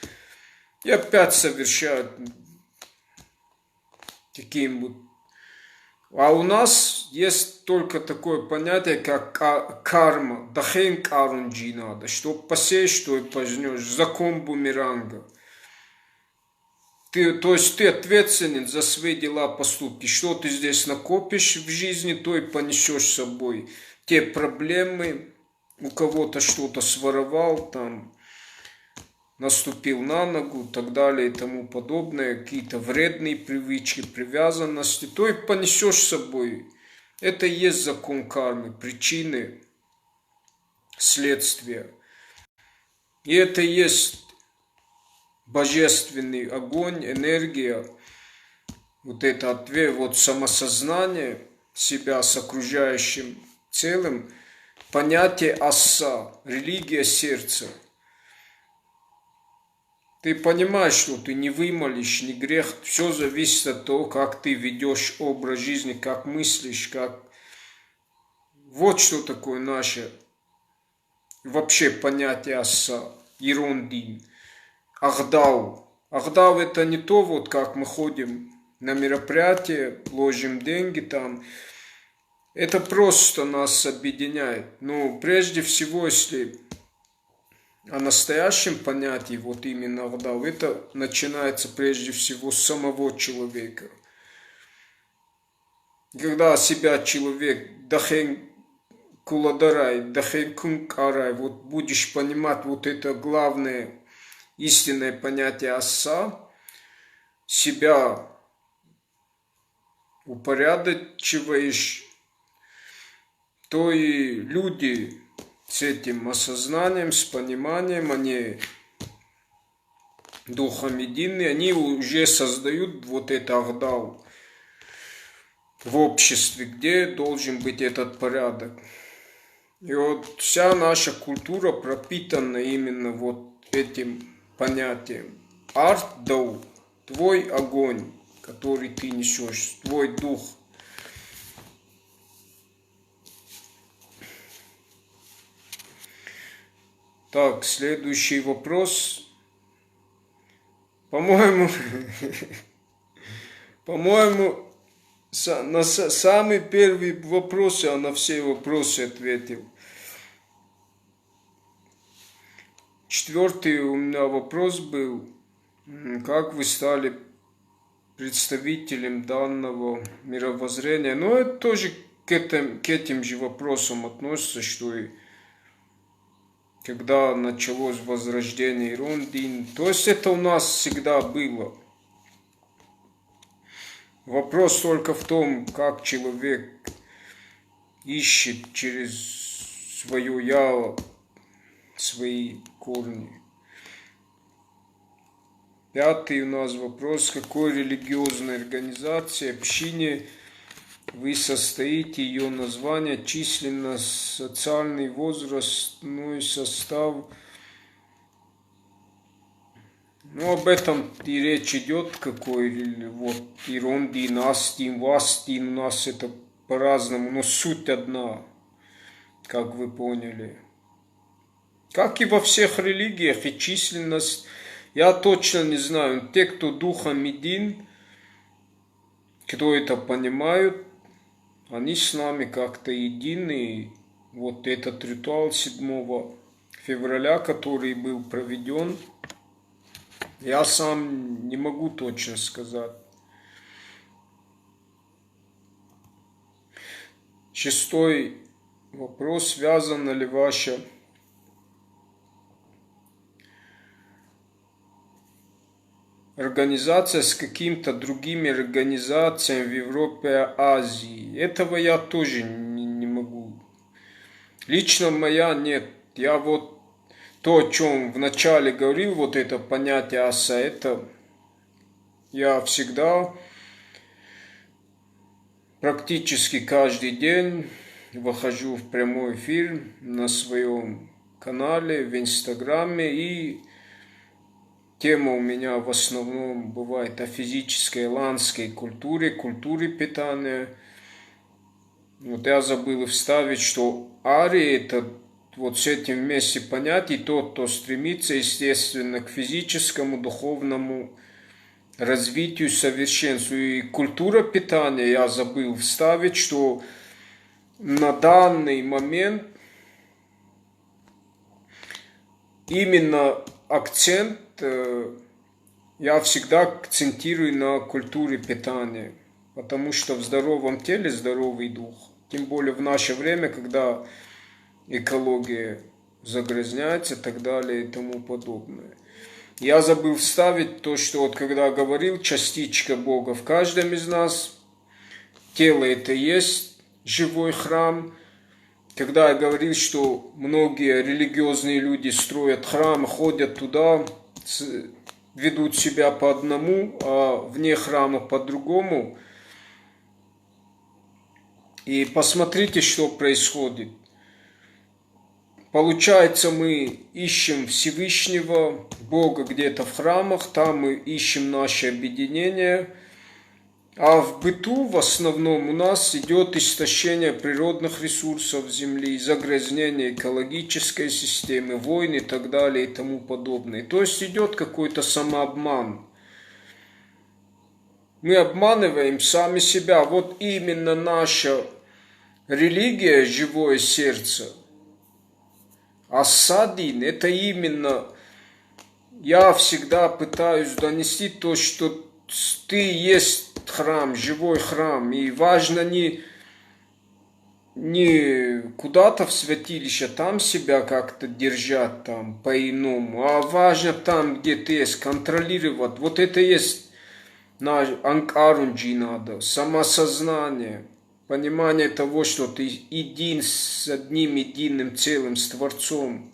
и опять совершают какие-нибудь. А у нас есть только такое понятие, как карма, дахен карунджи надо, что посеешь, что и пожнешь, закон бумеранга. То есть ты ответственен за свои дела, поступки. Что ты здесь накопишь в жизни, то и понесешь с собой. Те проблемы, у кого-то что-то своровал, там, наступил на ногу, так далее и тому подобное, какие-то вредные привычки, привязанности, то и понесешь с собой. Это и есть закон кармы, причины, следствия. И это и есть божественный огонь, энергия, вот это ответ, вот самосознание себя с окружающим целым, понятие асса, религия сердца. Ты понимаешь, что ты не вымолишь, ни грех, все зависит от того, как ты ведешь образ жизни, как мыслишь, как... Вот что такое наше вообще понятие асса, ерундин. Ахдау. Ахдау это не то, вот как мы ходим на мероприятие, ложим деньги там. Это просто нас объединяет. Но прежде всего, если о настоящем понятии, вот именно Ахдау, это начинается прежде всего с самого человека. Когда себя человек дахен куладарай, дахен кункарай, вот будешь понимать вот это главное истинное понятие асса, себя упорядочиваешь, то и люди с этим осознанием, с пониманием, они духом едины, они уже создают вот это ахдау в обществе, где должен быть этот порядок. И вот вся наша культура пропитана именно вот этим понятием. Арт-дау, твой огонь, который ты несешь, твой дух. Так, следующий вопрос. По-моему, на самый первый вопрос я на все вопросы ответил. Четвертый у меня вопрос был, как вы стали представителем данного мировоззрения. Но это тоже к этим же вопросам относится, что и когда началось возрождение Ирундин. То есть это у нас всегда было. Вопрос только в том, как человек ищет через свое «я» свои корни. Пятый у нас вопрос, какой религиозной организации, общине вы состоите, ее название, численность, социальный возраст, ну и состав. Ну, об этом и речь идет, какой, вот, Ирундин, Астин, Вастин, у нас это по-разному, но суть одна, как вы поняли. Как и во всех религиях, и численность, я точно не знаю, те, кто духом един, кто это понимают, они с нами как-то едины. И вот этот ритуал 7 февраля, который был проведен, Я сам не могу точно сказать. 6-й вопрос. Связана ли ваша организация с какими-то другими организациями в Европе и Азии? Этого я тоже не могу. Лично моя нет. Я вот то, о чем вначале говорил, вот это понятие аса, это я всегда, практически каждый день выхожу в прямой эфир на своем канале, в Инстаграме, и тема у меня в основном бывает о физической ирландской культуре, культуре питания. Вот я забыл вставить, что Ари это вот с этим вместе понятий тот, кто стремится, естественно, к физическому, духовному развитию, совершенству. И культура питания, я забыл вставить, что на данный момент именно акцент я всегда акцентирую на культуре питания, потому что в здоровом теле здоровый дух. Тем более в наше время, когда экология загрязняется и так далее и тому подобное. Я забыл вставить то, что вот когда говорил, частичка Бога в каждом из нас, тело это и есть живой храм. Когда я говорил, что многие религиозные люди строят храмы, ходят туда, ведут себя по одному, а вне храма по другому. И посмотрите, что происходит. Получается, мы ищем Всевышнего, Бога где-то в храмах, там мы ищем наше объединение, а в быту в основном у нас идет истощение природных ресурсов Земли, загрязнение экологической системы, войны и так далее и тому подобное. То есть идет какой-то самообман. Мы обманываем сами себя. Вот именно наша религия, живое сердце, Ас-Дин, это именно, я всегда пытаюсь донести то, что ты есть храм, живой храм, и важно не куда-то в святилище, там себя как-то держать там по-иному, а важно там, где ты есть, контролировать. Вот это есть наш анкарунджи надо, самосознание. Понимание того, что ты един с одним единым целым, с Творцом.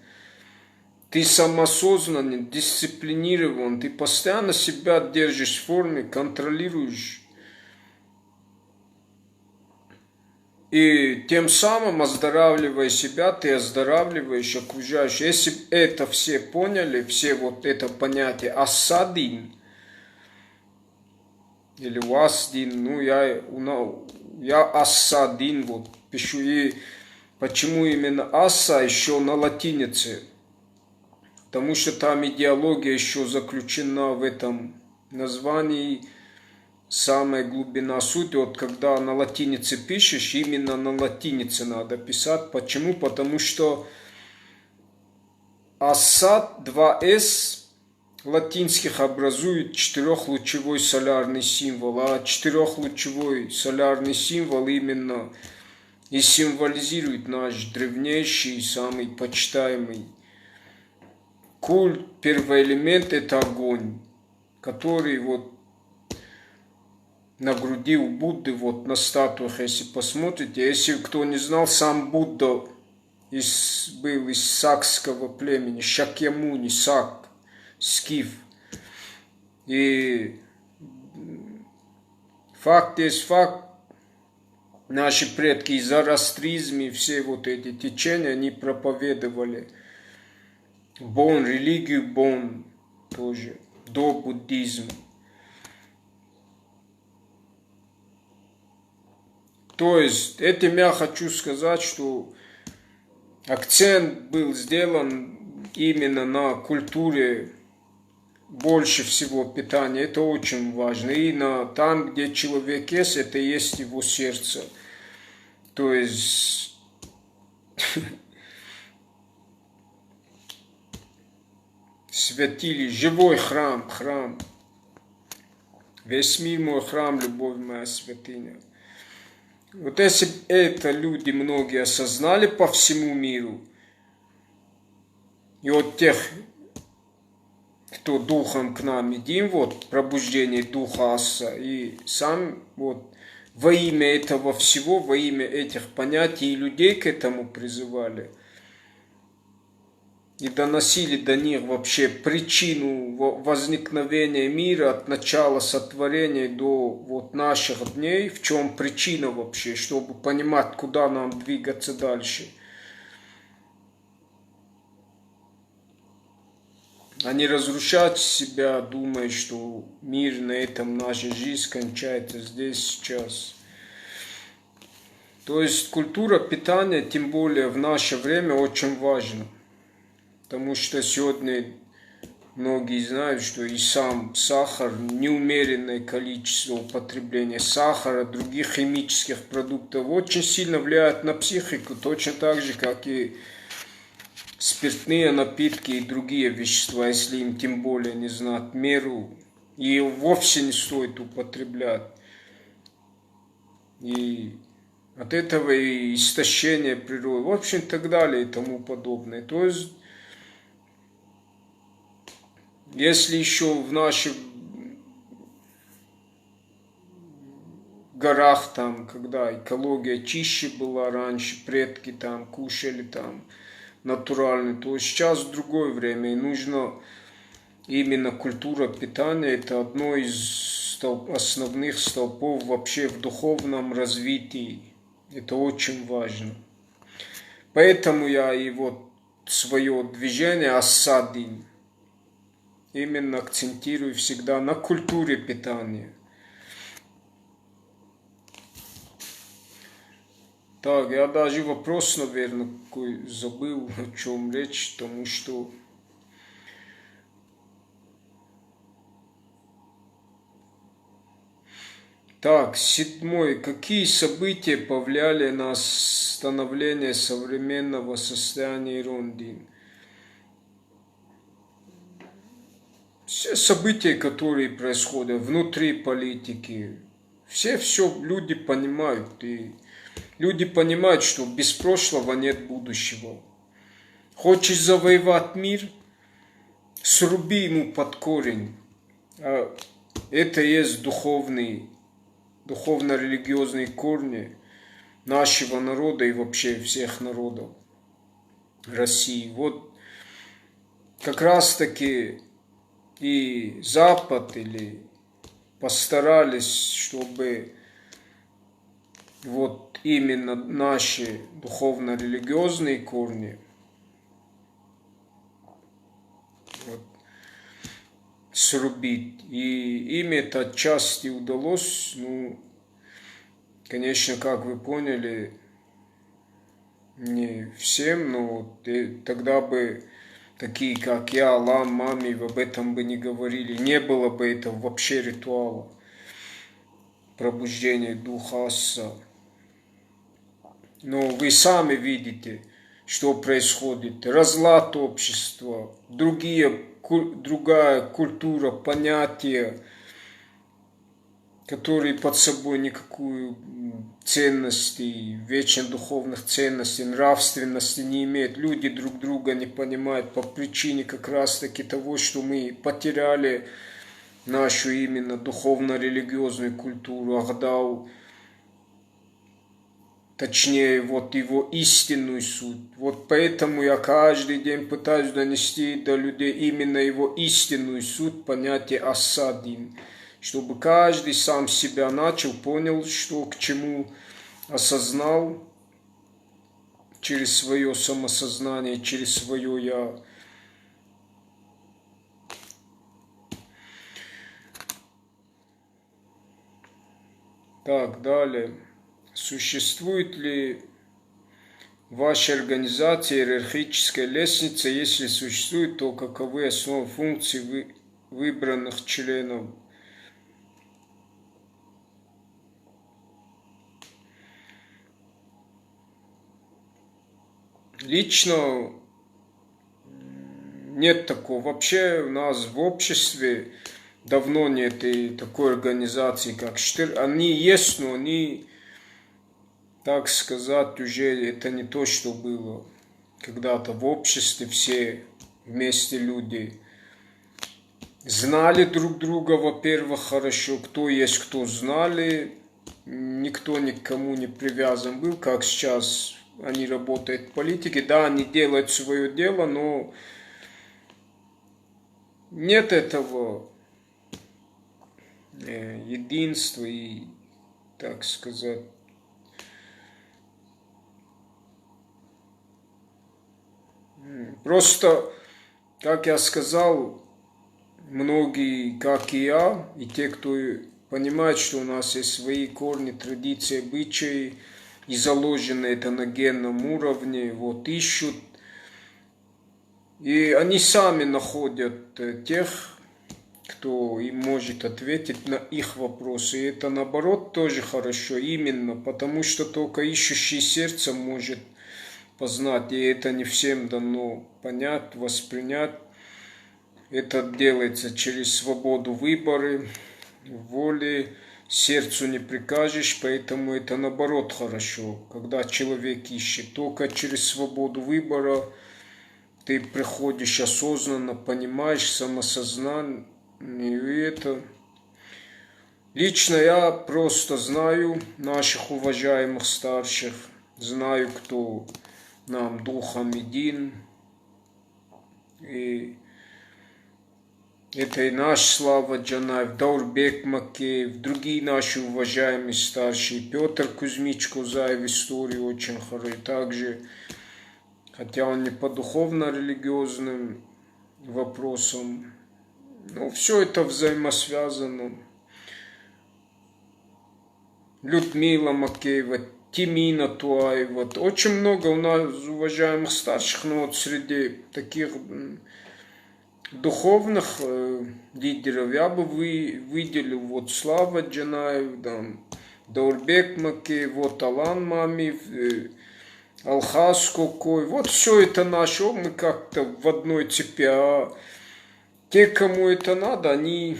Ты самоосознанный, дисциплинирован, ты постоянно себя держишь в форме, контролируешь. И тем самым, оздоравливая себя, ты оздоравливаешь окружающих. Если это все поняли, все вот это понятие Ас-Дин, или Уас-Дин, ну я Ас-Дин вот пишу. И почему именно Аса еще на латинице? Потому что там идеология еще заключена в этом названии, самая глубина сути. Вот когда на латинице пишешь, именно на латинице надо писать. Почему? Потому что Асад 2С латинских образует четырехлучевой солярный символ, а четырехлучевой солярный символ именно и символизирует наш древнейший, самый почитаемый культ. Первый элемент это огонь, который вот на груди у Будды, вот на статуях, если посмотрите. Если кто не знал, сам Будда был из сакского племени, Шакьямуни, Сак, скиф. И факт есть факт, наши предки из зороастризма и все вот эти течения, они проповедовали Бон, религию Бон тоже, до буддизма. То есть, этим я хочу сказать, что акцент был сделан именно на культуре больше всего питания. Это очень важно. И там, где человек есть, это и есть его сердце. То есть святилище, живой храм, храм. Весь мир мой храм, любовь моя святыня. Вот если бы это люди многие осознали по всему миру, и вот тех, кто духом к нам едим, вот пробуждение духа Аса, и сам вот во имя этого всего, во имя этих понятий и людей к этому призывали, и доносили до них вообще причину возникновения мира от начала сотворения до вот наших дней, в чем причина вообще, чтобы понимать, куда нам двигаться дальше. А не разрушать себя, думая, что мир на этом, наша жизнь кончается здесь, сейчас. То есть культура питания, тем более в наше время, очень важна. Потому что сегодня многие знают, что и сам сахар, неумеренное количество употребления сахара, других химических продуктов очень сильно влияет на психику, точно так же, как и спиртные напитки и другие вещества, если им тем более не знать меру, и вовсе не стоит употреблять. И от этого и истощение природы, в общем, и так далее и тому подобное. То есть, если еще в наших горах, там, когда экология чище была раньше, предки там кушали там натурально, то сейчас другое время, и нужно именно культура питания, это одно из основных столпов вообще в духовном развитии. Это очень важно. Поэтому я и вот свое движение Ас-Садин именно акцентирую всегда на культуре питания. Так, я даже вопрос, наверное, какой забыл, о чем речь, потому что так, 7. Какие события повлияли на становление современного состояния Ирондин? Все события, которые происходят внутри политики, все люди понимают. И люди понимают, что без прошлого нет будущего. Хочешь завоевать мир, сруби ему под корень. А это и есть духовно-религиозные корни нашего народа и вообще всех народов России. Вот как раз таки и Запад или постарались, чтобы вот именно наши духовно-религиозные корни вот, срубить. И им это отчасти удалось, ну, конечно, как вы поняли, не всем, но тогда бы такие, как я, Алам, Мами, об этом бы не говорили. Не было бы этого вообще ритуала пробуждения Духа Аса. Но вы сами видите, что происходит. Разлад общества, другая культура, понятия, которые под собой никакую ценности, вечно духовных ценностей, нравственности не имеют. Люди друг друга не понимают по причине как раз таки того, что мы потеряли нашу именно духовно-религиозную культуру, Ахдау, точнее, вот его истинную суть. Вот поэтому я каждый день пытаюсь донести до людей именно его истинную суть, понятие Ас-Садин, чтобы каждый сам себя начал, понял, что к чему, осознал через свое самосознание, через свое «я». Так, далее. Существует ли в вашей организации иерархическая лестница? Если существует, то каковы основы функций выбранных членов? Лично нет такого. Вообще у нас в обществе давно нет и такой организации, как Штыр. Они есть, но они, так сказать, уже это не то, что было когда-то в обществе. Все вместе люди знали друг друга, во-первых, хорошо. Кто есть, кто знали. Никто никому не привязан был, как сейчас они работают в политике. Да, они делают свое дело, но нет этого единства и, так сказать, просто, как я сказал, многие, как и я, и те, кто понимает, что у нас есть свои корни, традиции, обычаи, и заложено это на генном уровне, вот ищут. И они сами находят тех, кто им может ответить на их вопросы. И это, наоборот, тоже хорошо, именно потому, что только ищущий сердцем может познать. И это не всем дано понять, воспринять. Это делается через свободу выбора, воли, сердцу не прикажешь, поэтому это, наоборот, хорошо. Когда человек ищет только через свободу выбора, ты приходишь осознанно, понимаешь, самосознание, и это... Лично я просто знаю наших уважаемых старших, знаю, кто нам духом един, и это и наш Слава Джанаев, Даурбек Макеев, другие наши уважаемые старшие, Петр Кузьмич Кузаев, историю очень хорошо, также, хотя он не по духовно-религиозным вопросам, но все это взаимосвязано. Людмила Макеева, Тимина Туаева, очень много у нас уважаемых старших, но вот среди таких духовных лидеров я бы выделил вот Слава Джанаев, Даурбек Макеев, вот Алан Мамиев, Алхас Кокой, вот все это наше, мы как-то в одной цепи, а те, кому это надо, они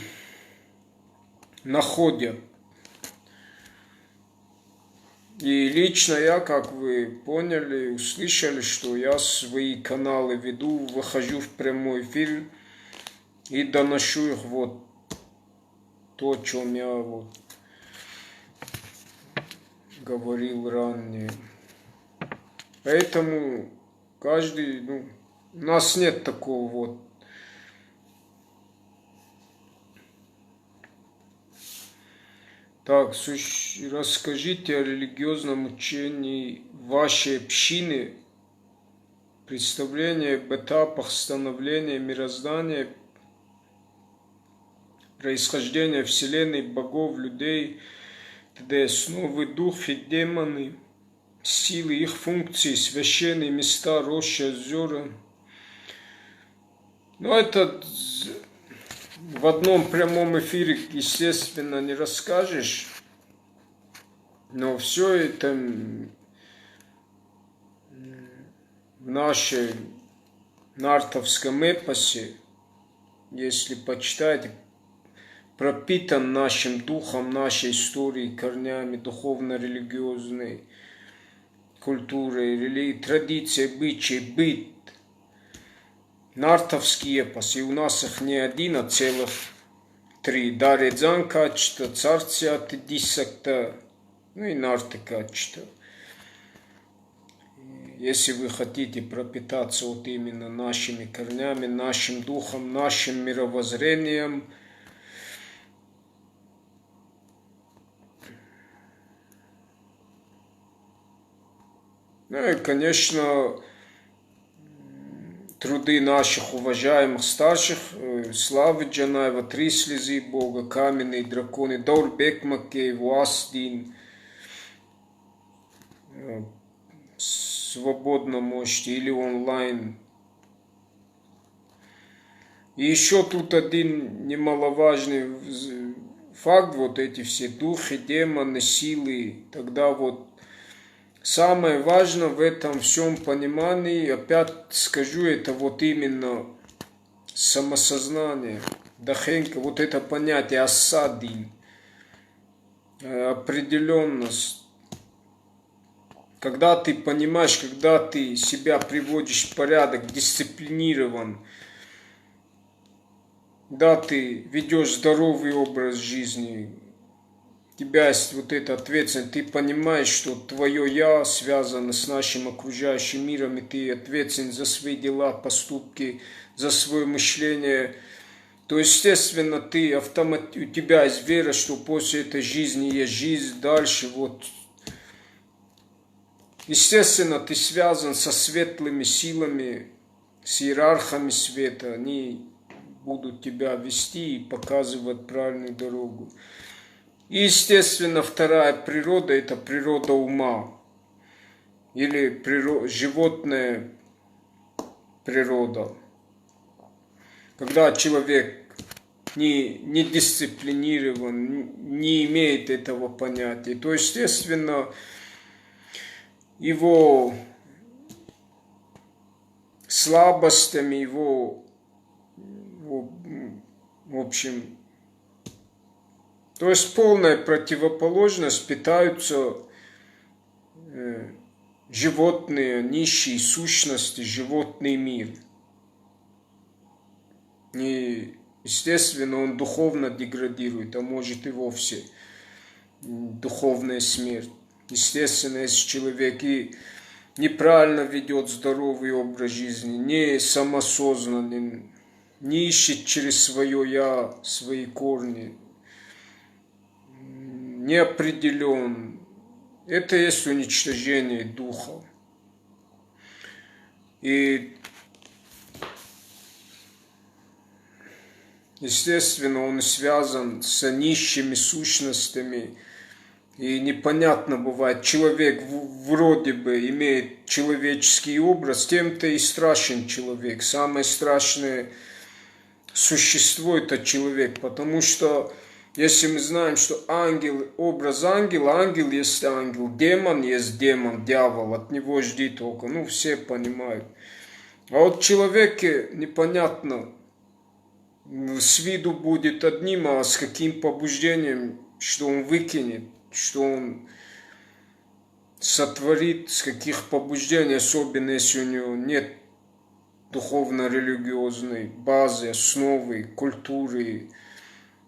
находят. И лично я, как вы поняли, услышали, что я свои каналы веду, выхожу в прямой эфир и доношу их вот то, о чем я вот говорил ранее. Поэтому каждый, у нас нет такого вот. Так, расскажите о религиозном учении вашей общины, представление об этапах становления мироздания, происхождения Вселенной, богов, людей, т.д. основы, духи, демоны, силы, их функции, священные места, рощи, озера. Но это в одном прямом эфире, естественно, не расскажешь, но все это в нашем нартовском эпосе, если почитать, пропитан нашим духом, нашей историей, корнями духовно-религиозной культурой, традицией, обычаи, быт. Нартовский эпос, и у нас их не один, а целых 3. Дарья Дзан качество, царция от дисакта, и нарты качество. Если вы хотите пропитаться вот именно нашими корнями, нашим духом, нашим мировоззрением, и, конечно, труды наших уважаемых старших, Славы Джанаева, «Три слезы Бога», «Каменные драконы», Даурбек Макеев, Уасдин, свободно можете, или онлайн. И еще тут один немаловажный факт, вот эти все духи, демоны, силы, тогда вот самое важное в этом всем понимании, опять скажу, это вот именно самосознание, дахенка, вот это понятие асадин, определенность. Когда ты понимаешь, когда ты себя приводишь в порядок, дисциплинирован, когда ты ведешь здоровый образ жизни, у тебя есть вот эта ответственность, ты понимаешь, что твое «я» связано с нашим окружающим миром, и ты ответственен за свои дела, поступки, за свое мышление, то, естественно, у тебя есть вера, что после этой жизни есть жизнь дальше, вот. Естественно, ты связан со светлыми силами, с иерархами света, они будут тебя вести и показывать правильную дорогу. И, естественно, вторая природа – это природа ума, или животная природа. Когда человек не дисциплинирован, не имеет этого понятия, то, естественно, его слабостями, его, в общем, то есть полная противоположность питаются животные, низшие сущности, животный мир. И, естественно, он духовно деградирует, а может и вовсе духовная смерть. Естественно, если человек и неправильно ведет здоровый образ жизни, не самосознанный, не ищет через свое «я» свои корни, не определен, это есть уничтожение духа. И, естественно, он связан с низшими сущностями. И непонятно бывает, человек вроде бы имеет человеческий образ, тем-то и страшен человек. Самое страшное существо – это человек, потому что если мы знаем, что ангел, образ ангела, ангел есть ангел, демон есть демон, дьявол, от него жди только, все понимают. А вот человеке непонятно, с виду будет одним, а с каким побуждением, что он выкинет, что он сотворит, с каких побуждений, особенно если у него нет духовно-религиозной базы, основы, культуры,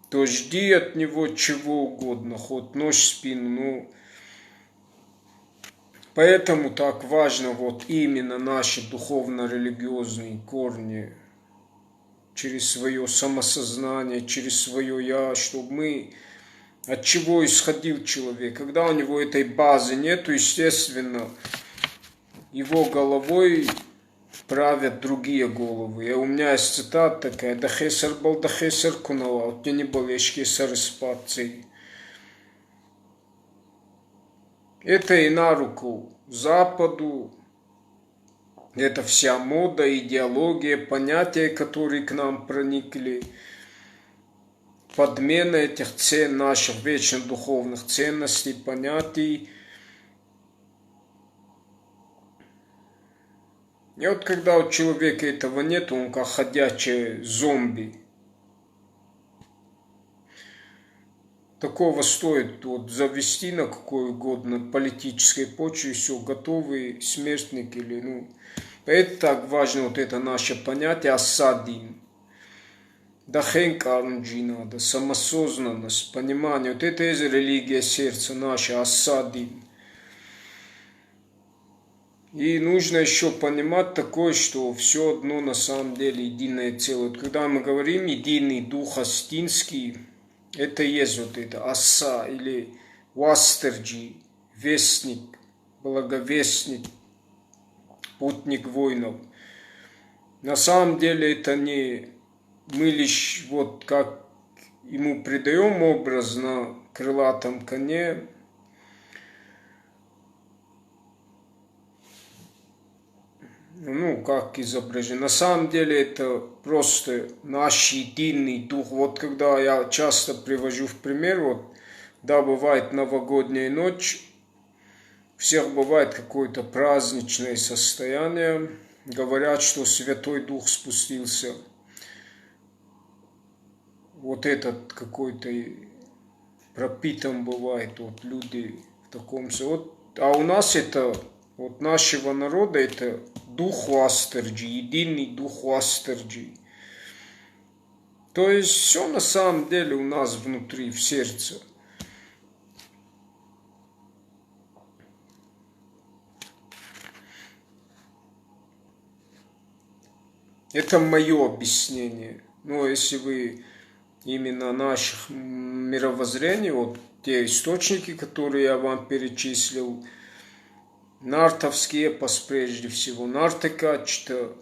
то жди от него чего угодно, хоть нож в спину. Поэтому так важно вот именно наши духовно-религиозные корни, через свое самосознание, через свое «я», чтобы мы, от чего исходил человек. Когда у него этой базы нету, естественно, его головой правят другие головы. И у меня есть цитата такая: «Дахесар был дахесар кунала, от не был ешкесар спаций». Это и на руку Западу, это вся мода, идеология, понятия, которые к нам проникли, подмена этих наших вечно духовных ценностей, понятий. И вот когда у человека этого нет, он как ходячий зомби. Такого стоит вот завести на какой угодно политической почве, все, готовый смертник или Это так важно, вот это наше понятие асадин. Дахенка надо, самосознанность, понимание. Вот это есть религия сердца наша, асадин. И нужно еще понимать такое, что все одно на самом деле единое целое. Вот когда мы говорим единый дух астинский, это есть вот это аса или вастерджи, вестник, благовестник, путник воинов. На самом деле это не мы лишь вот как ему придаем образ на крылатом коне, как изображено. На самом деле это просто наш единый дух. Вот когда я часто привожу в пример, да, бывает новогодняя ночь, у всех бывает какое-то праздничное состояние, говорят, что Святой Дух спустился. вот этот какой-то пропитан бывает, вот люди в таком... Вот, а у нас это, вот нашего народа, это дух Вастерджи, единый дух Вастерджи. То есть все на самом деле у нас внутри, в сердце. Это мое объяснение. Но если вы именно наших мировоззрений, вот те источники, которые я вам перечислил, нартовский эпос прежде всего, нартыкачта,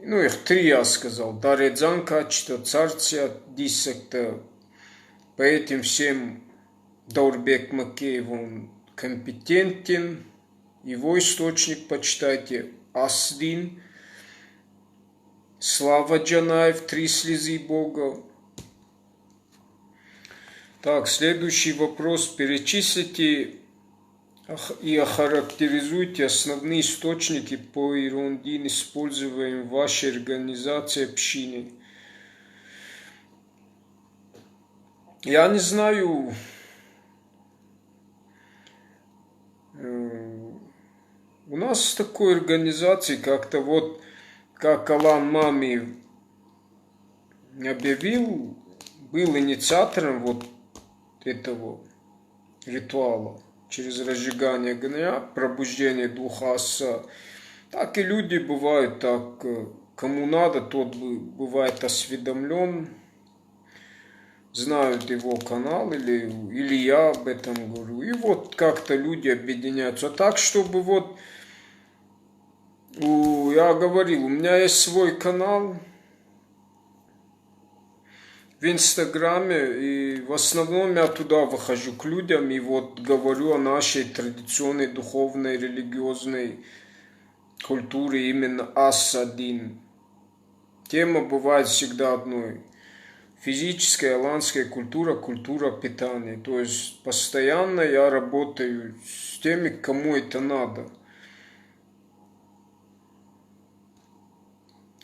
ну их три я сказал, Даредзанкачта, Царция Дисекта, по этим всем Даурбек Макеев, он компетентен, его источник почитайте, Асдин, Слава Джанаев, «Три слезы Бога». Так, следующий вопрос. Перечислите и охарактеризуйте основные источники по ерундин, используемые в вашей организации общины. Я не знаю, у нас такой организации как-то вот, как Алан Мами объявил, был инициатором вот этого ритуала через разжигание огня, пробуждение духа Аса. Так и люди бывают, так кому надо, тот бывает осведомлен, знают его канал, или я об этом говорю. И вот как-то люди объединяются. Так, чтобы вот, я говорил, у меня есть свой канал в Инстаграме, и в основном я туда выхожу к людям и вот говорю о нашей традиционной духовной, религиозной культуре, именно Ас-1. Тема бывает всегда одной. Физическая аланская культура, культура питания. То есть постоянно я работаю с теми, кому это надо.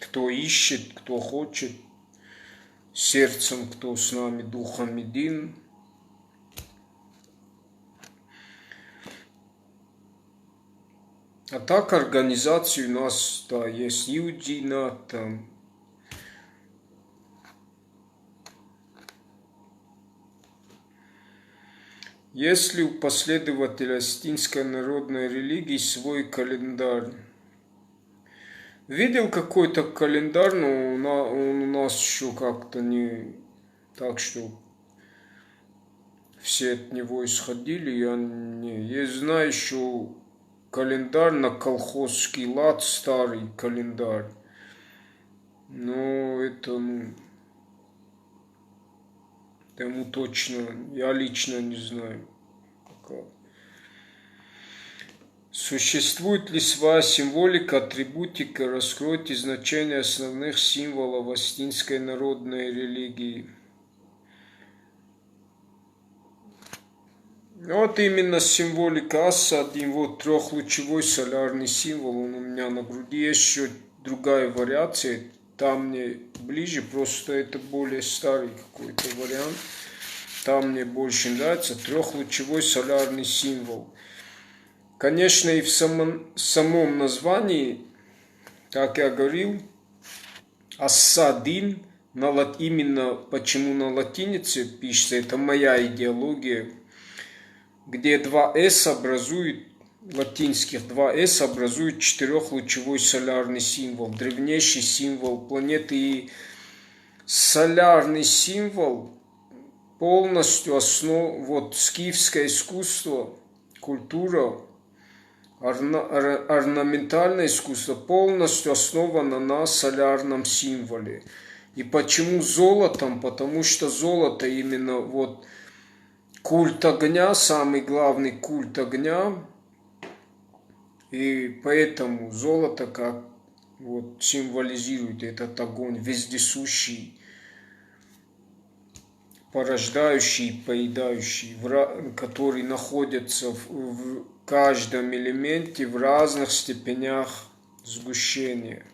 Кто ищет, кто хочет, сердцем, кто с нами, духом един. А так организации у нас, да, есть Юдина, там. Есть ли у последователя астинской народной религии свой календарь? Видел какой-то календарь, но он у нас еще как-то не так, что все от него исходили. Я знаю еще календарь на колхозский лад, старый календарь. Но это, тому точно, я лично не знаю пока. Существует ли своя символика, атрибутика? Раскройте значение основных символов астинской народной религии. Вот именно символика Аса, один вот трехлучевой солярный символ, он у меня на груди. Есть еще другая вариация, там мне ближе, просто это более старый какой-то вариант. Там мне больше нравится трехлучевой солярный символ. Конечно, и в самом названии, как я говорил, Ас-1, именно почему на латинице пишется, это моя идеология, где два «с» образуют, латинских два «с» образуют четырехлучевой солярный символ, древнейший символ планеты. И солярный символ полностью вот скифское искусство, культура, орнаментальное искусство полностью основано на солярном символе. И почему золотом? Потому что золото именно вот культ огня, самый главный культ огня. И поэтому золото как вот символизирует этот огонь вездесущий, порождающий, поедающий, который находится в каждом элементе в разных степенях сгущения.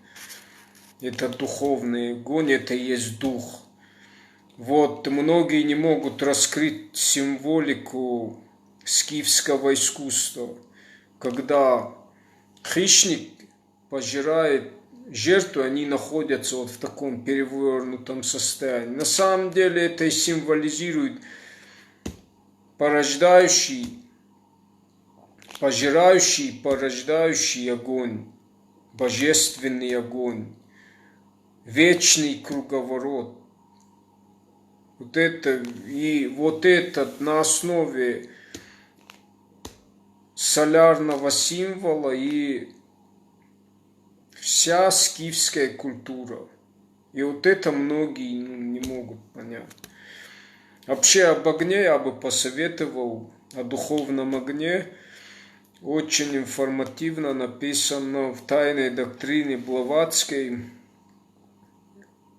Это духовный огонь, это и есть дух. Вот многие не могут раскрыть символику скифского искусства, когда хищник пожирает жертву, они находятся вот в таком перевернутом состоянии. На самом деле это и символизирует порождающий, пожирающий, порождающий огонь, божественный огонь, вечный круговорот. Вот это и вот это на основе солярного символа и вся скифская культура. И вот это многие не могут понять. Вообще об огне я бы посоветовал, о духовном огне. Очень информативно написано в «Тайной доктрине Блаватской»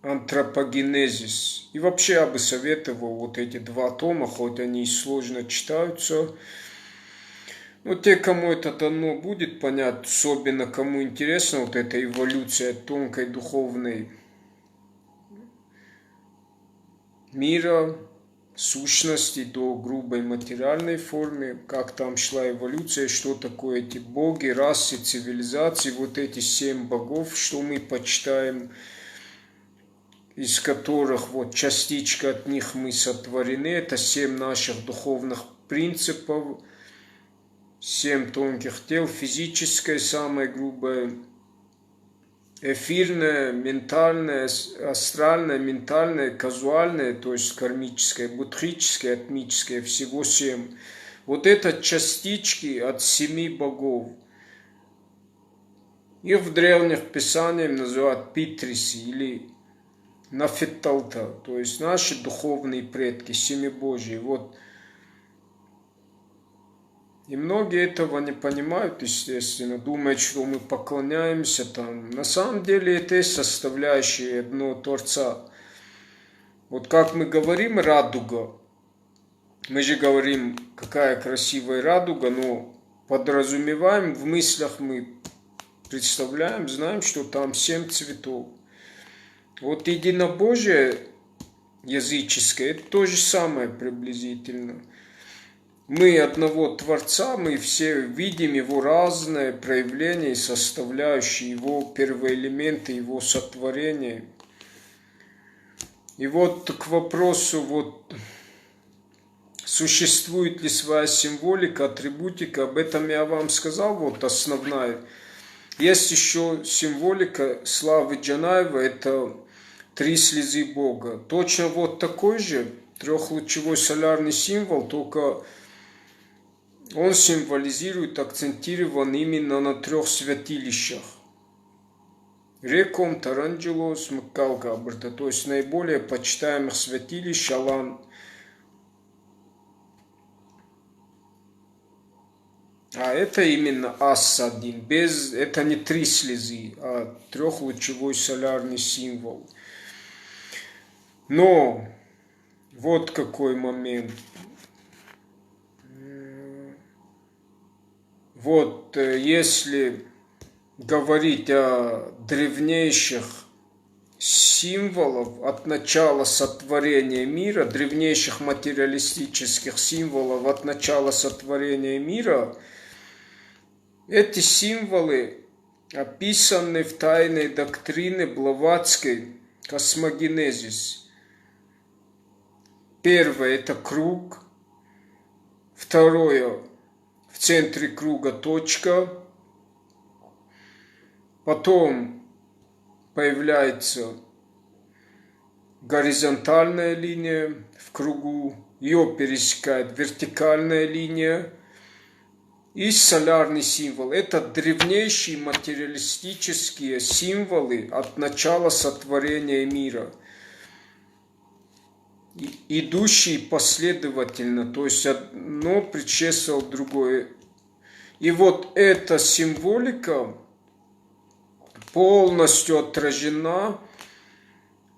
антропогенезис. И вообще я бы советовал вот эти два тома, хоть они и сложно читаются. Но те, кому это дано будет понять, особенно кому интересна вот эта эволюция тонкой духовной мира, сущности до грубой материальной формы, как там шла эволюция, что такое эти боги, расы, цивилизации, вот эти 7 богов, что мы почитаем, из которых вот частичка от них мы сотворены, это 7 наших духовных принципов, 7 тонких тел, физическое, самое грубое, эфирное, ментальное, астральное, ментальное, казуальное, то есть кармическое, будхическое, атмическое, всего 7. Вот это частички от 7 богов. Их в древних писаниях называют питриси или нафиталта, то есть наши духовные предки, семибожьи. Вот. И многие этого не понимают, естественно, думают, что мы поклоняемся там. На самом деле это и составляющие одного Творца. Вот как мы говорим радуга, мы же говорим, какая красивая радуга, но подразумеваем, в мыслях мы представляем, знаем, что там 7 цветов. Вот единобожие языческое, это то же самое приблизительно. Мы одного Творца, мы все видим его разные проявления, составляющие его первоэлементы, его сотворения. И вот к вопросу, вот, существует ли своя символика, атрибутика, об этом я вам сказал, вот основная. Есть еще символика Славы Джанаева, это 3 слезы Бога. Точно вот такой же трехлучевой солярный символ, только он символизирует, акцентирован именно на 3 святилищах. Реком, Таранджелос, Мкалгабрта, то есть наиболее почитаемых святилищ Алан. А это именно Ас-1, это не 3 слезы, а трехлучевой солярный символ. Но вот какой момент. Вот если говорить о древнейших символов от начала сотворения мира, древнейших материалистических символов от начала сотворения мира, эти символы описаны в тайной доктрине Блаватской космогенезис. Первое – это круг. Второе – в центре круга точка. Потом появляется горизонтальная линия в кругу. Ее пересекает вертикальная линия. И солярный символ. Это древнейшие материалистические символы от начала сотворения мира. Идущие последовательно, то есть одно предшествовало другое. И вот эта символика полностью отражена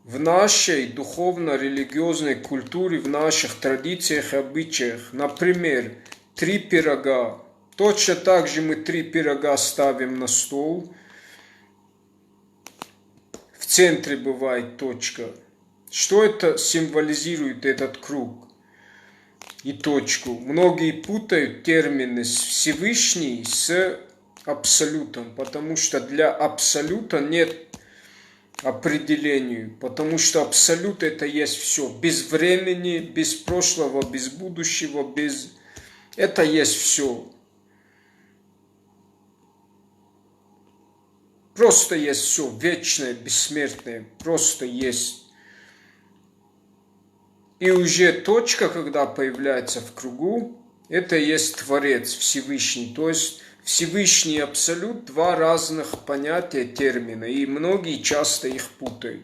в нашей духовно-религиозной культуре, в наших традициях и обычаях. Например, 3 пирога. Точно так же мы 3 пирога ставим на стол. В центре бывает точка. Что это символизирует, этот круг и точку? Многие путают термины Всевышний с абсолютом, потому что для абсолюта нет определению, потому что абсолют это есть все, без времени, без прошлого, без будущего, без... Это есть все. Просто есть все, вечное, бессмертное, просто есть. И уже точка, когда появляется в кругу, это есть Творец, Всевышний. То есть Всевышний и Абсолют – два разных понятия, термина, и многие часто их путают.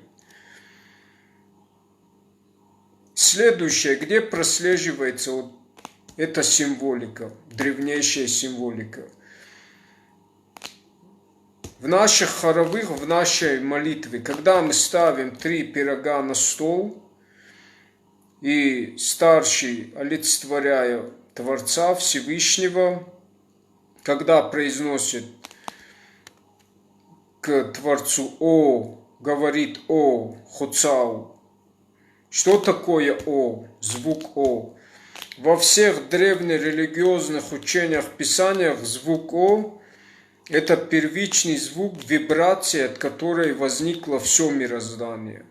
Следующее, где прослеживается вот эта символика, древнейшая символика. В наших хоровых, в нашей молитве, когда мы ставим 3 пирога на стол, и старший, олицетворяя Творца Всевышнего, когда произносит к Творцу «О», говорит «О», «Хоцау». Что такое «О», звук «О»? Во всех древнерелигиозных учениях, писаниях звук «О» – это первичный звук, вибрация, от которой возникло все мироздание.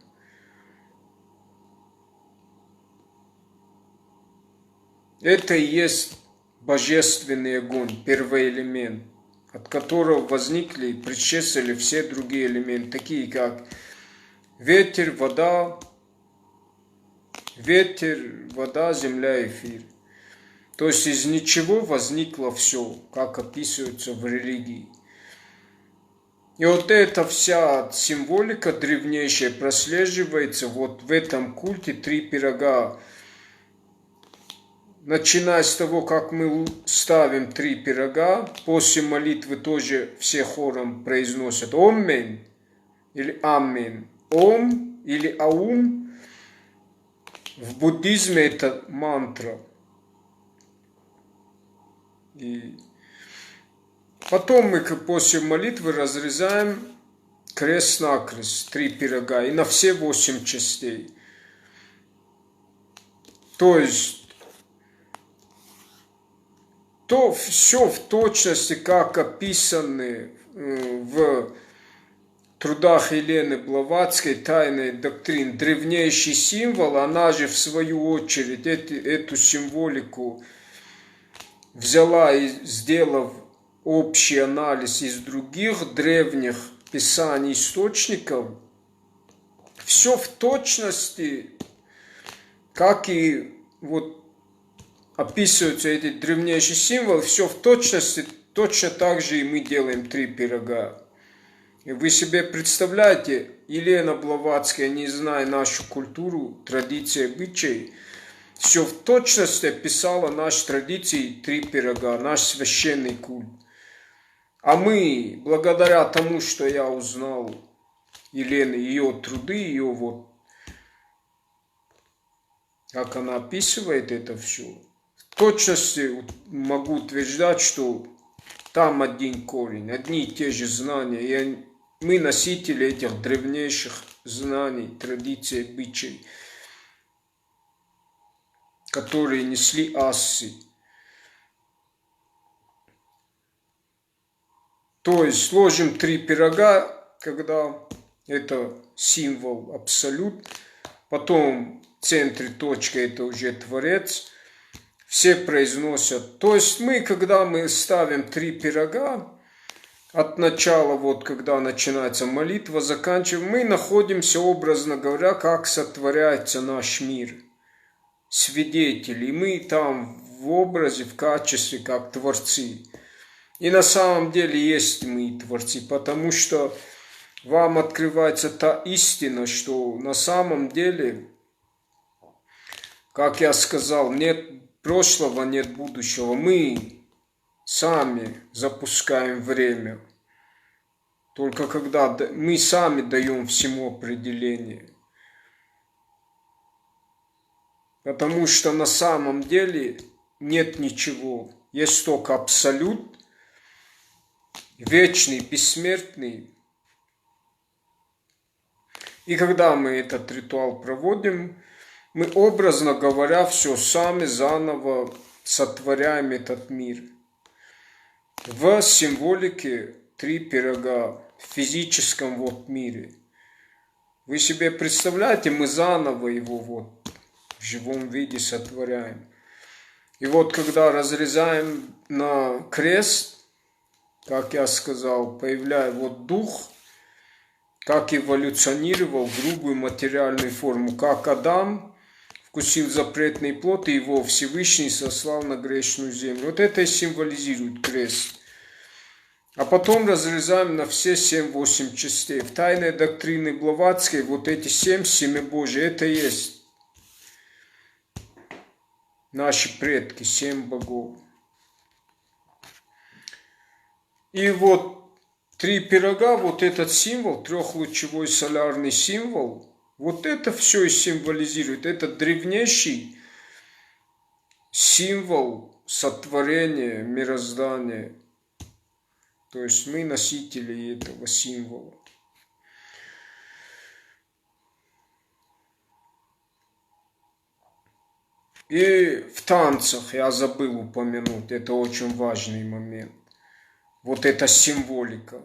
Это и есть божественный огонь, первый элемент, от которого возникли и предшествовали все другие элементы, такие как ветер, вода, земля, эфир. То есть из ничего возникло все, как описывается в религии. И вот эта вся символика древнейшая прослеживается вот в этом культе 3 пирога. Начиная с того, как мы ставим 3 пирога, после молитвы тоже все хором произносят «Оммен» или «Аммен». «Ом» или «Аум» в буддизме это мантра. И потом мы после молитвы разрезаем крест-накрест 3 пирога и на все 8 частей. То есть то все в точности, как описаны в трудах Елены Блаватской «Тайной доктрины», древнейший символ, она же в свою очередь эту символику взяла и сделав общий анализ из других древних писаний, источников, все в точности, как и вот описываются эти древнейшие символы, все в точности, точно так же и мы делаем 3 пирога. И вы себе представляете, Елена Блаватская, не зная нашу культуру, традиции, обычаи, все в точности описала наши традиции 3 пирога, наш священный культ. А мы, благодаря тому, что я узнал Елены, ее труды, ее вот, как она описывает это все, в точности могу утверждать, что там один корень, одни и те же знания. И мы носители этих древнейших знаний, традиций, обычаев, которые несли ассы. То есть сложим 3 пирога, когда это символ абсолют, потом в центре точка это уже Творец, все произносят. То есть мы, когда мы ставим 3 пирога, от начала, вот когда начинается молитва, заканчиваем, мы находимся, образно говоря, как сотворяется наш мир. Свидетели, мы там в образе, в качестве, как творцы. И на самом деле есть мы творцы, потому что вам открывается та истина, что на самом деле, как я сказал, нет прошлого, нет будущего. Мы сами запускаем время. Только когда мы сами даем всему определение. Потому что на самом деле нет ничего. Есть только абсолют, вечный, бессмертный. И когда мы этот ритуал проводим, мы, образно говоря, все сами заново сотворяем этот мир. В символике 3 пирога в физическом вот мире. Вы себе представляете, мы заново его вот в живом виде сотворяем. И вот когда разрезаем на крест, как я сказал, появляется вот дух, как эволюционировал в грубую материальную форму, как Адам вкусил запретный плод, и его Всевышний сослал на грешную землю. Вот это и символизирует крест. А потом разрезаем на все 7-8 частей. В тайной доктрине Блаватской вот эти 7 семя Божие, это и есть наши предки, 7 богов. И вот 3 пирога, вот этот символ, трехлучевой солярный символ, вот это все и символизирует. Это древнейший символ сотворения, мироздания. То есть мы носители этого символа. И в танцах, я забыл упомянуть, это очень важный момент. Вот эта символика.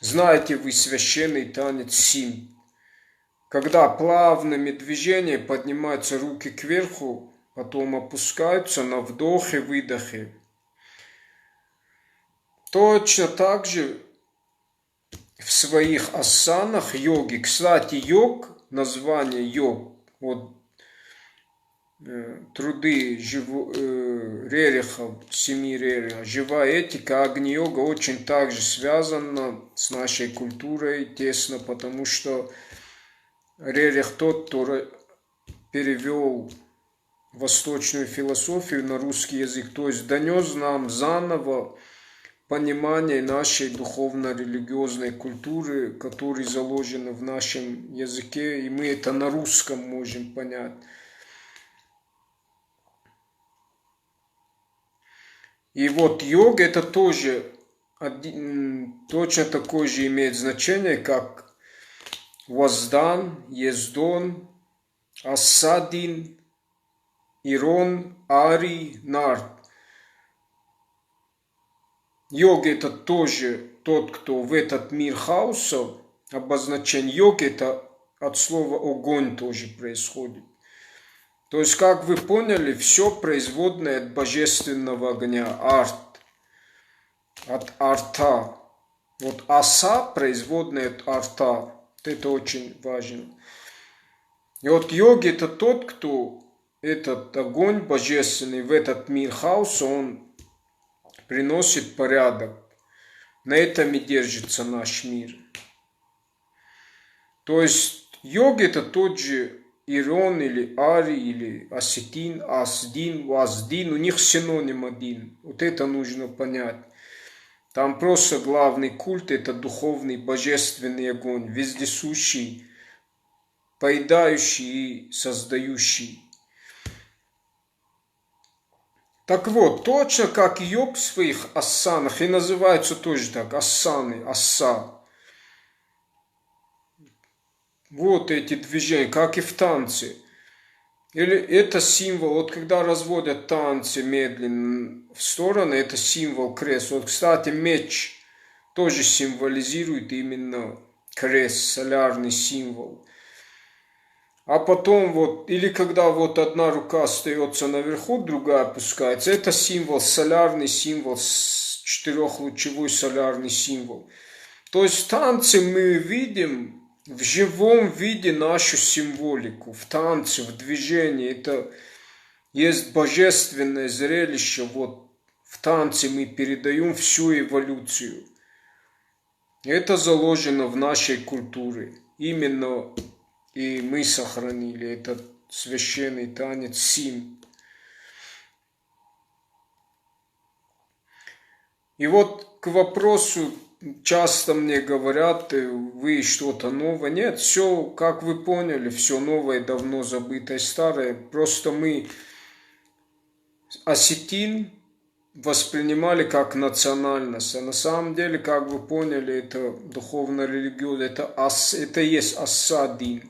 Знаете вы священный танец сим? Когда плавными движениями поднимаются руки кверху, потом опускаются на вдохе-выдохе. Точно так же в своих асанах йоги. Кстати, йог, название йог, вот труды Рерихов, 7 Рерихов, живая этика, Агни-йога очень также связана с нашей культурой тесно, потому что Рерих тот, кто перевел восточную философию на русский язык, то есть донес нам заново понимание нашей духовно-религиозной культуры, которая заложена в нашем языке, и мы это на русском можем понять. И вот йога это тоже точно такое же имеет значение, как Воздан, Ездон, Асадин, Ирон, Ари, Нарт. Йога это тоже тот, кто в этот мир хаоса, обозначение йога это от слова огонь тоже происходит. То есть, как вы поняли, все производное от божественного огня, арт, от арта. Вот аса производная от арта. Это очень важно. И вот йоги это тот, кто этот огонь божественный в этот мир хаоса, он приносит порядок. На этом и держится наш мир. То есть йога это тот же Ирон или Ари или Осетин, Асдин, Ваздин, у них синоним один. Вот это нужно понять. Там просто главный культ это духовный божественный огонь, вездесущий, поедающий и создающий. Так вот, точно как йог в своих асанах, и называются тоже так, асаны, аса. Вот эти движения, как и в танце. Или это символ, вот когда разводят танцы медленно в стороны, это символ крест. Вот, кстати, меч тоже символизирует именно крест, солярный символ. А потом вот, или когда вот одна рука остается наверху, другая опускается, это символ, солярный символ, 4-лучевой солярный символ. То есть в танце мы видим в живом виде нашу символику, в танце, в движении. Это есть божественное зрелище. Вот в танце мы передаем всю эволюцию. Это заложено в нашей культуре. Именно и мы сохранили этот священный танец сим. И вот к вопросу, часто мне говорят, вы что-то новое. Нет, все, как вы поняли, все новое, давно забытое, старое. Просто мы осетин, воспринимали как национальность, а на самом деле, как вы поняли, это духовно-религиозно, это и есть асадин.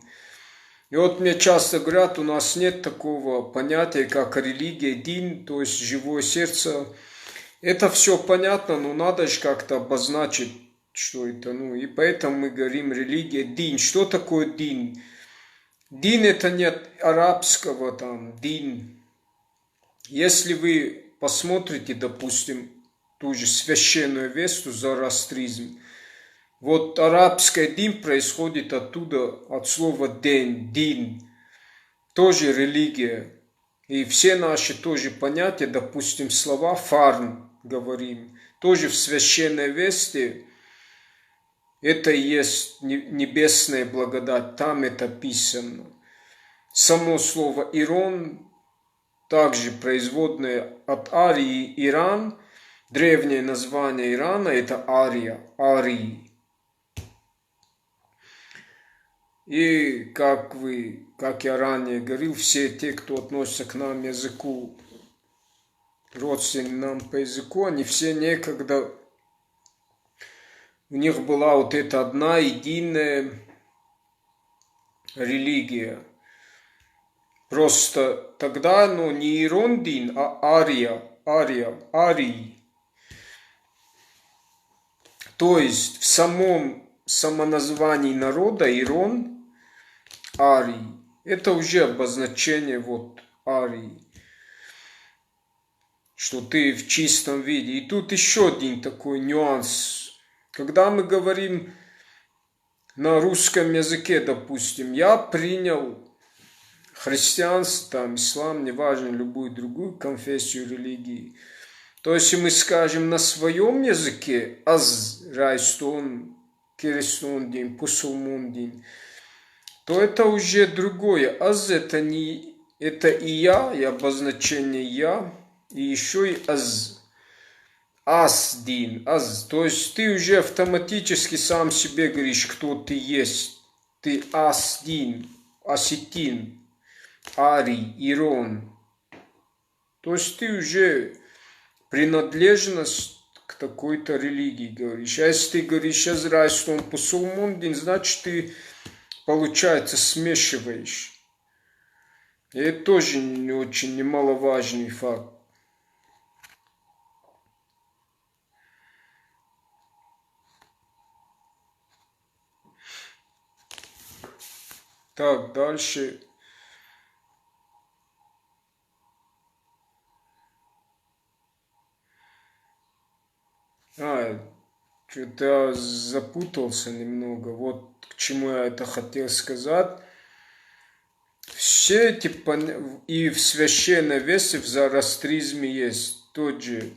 И вот мне часто говорят, у нас нет такого понятия, как религия, дин, то есть живое сердце. Это все понятно, но надо же как-то обозначить, что это. Ну, и поэтому мы говорим религия, дин. Что такое дин? Дин это не от арабского там, дин. Если вы посмотрите, допустим, ту же священную весту, зороастризм, вот арабское дин происходит оттуда, от слова день, дин, тоже религия. И все наши тоже понятия, допустим, слова фарн говорим, тоже в священной весте, это и есть небесная благодать, там это писано. Само слово Ирон, также производное от Арии Иран, древнее название Ирана это Ария, Арии. И как я ранее говорил, все те, кто относится к нам языку, родственным нам по языку, они все некогда, у них была вот эта одна единая религия. Просто тогда, ну, не Ирондин, а Арии. То есть в самоназвании народа Ирон, Арии. Это уже обозначение вот Арии. Что ты в чистом виде. И тут еще один такой нюанс. Когда мы говорим на русском языке, допустим, я принял христианство, там, ислам, неважно, любую другую конфессию религии. То есть, если мы скажем на своем языке, аз, райстон, керестон дин, пусулмун дин, то это уже другое. Аз это не, это и я, и обозначение я, и еще и аз. Аз дин, аз. То есть ты уже автоматически сам себе говоришь, кто ты есть. Ты аз дин, осетин, Арий, Ирон. То есть ты уже принадлежность к такой-то религии говоришь. А если ты говоришь Азрайстон Пусулмундин, значит ты, получается, смешиваешь. И это тоже не очень немаловажный факт. Так, дальше. Что-то я запутался немного. Вот к чему я это хотел сказать. Все эти и в священной весе, в зороастризме есть тот же.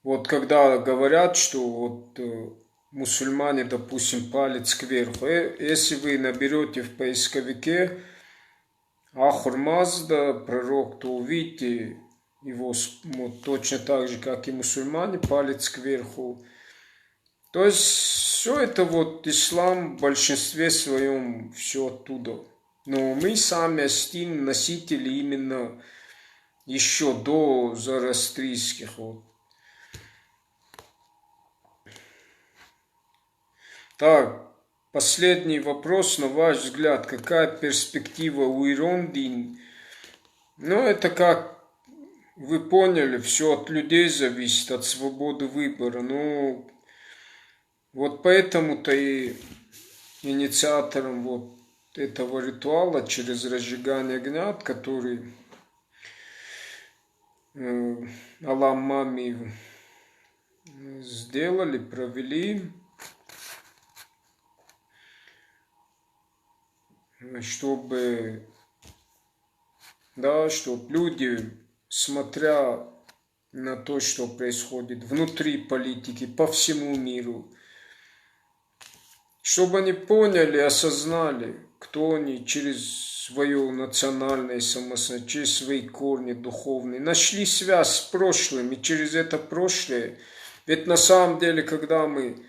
Вот когда говорят, что вот мусульмане, допустим, палец кверху. Если вы наберете в поисковике Ахур Мазда, пророк, то увидите его вот, точно так же, как и мусульмане, палец кверху. То есть все это вот ислам в большинстве своем все оттуда. Но мы сами астин носители именно еще до зороастрийских. Вот. Так, последний вопрос, на ваш взгляд, какая перспектива у Ирондин? Ну, это как вы поняли, все от людей зависит, от свободы выбора. Ну, вот поэтому-то и инициатором вот этого ритуала через разжигание огня, который Аллах Мами сделали, провели, чтобы люди, смотря на то, что происходит внутри политики, по всему миру, чтобы они поняли, осознали, кто они через свое национальное самосознание, через свои корни духовные, нашли связь с прошлым, и через это прошлое, ведь на самом деле, когда мы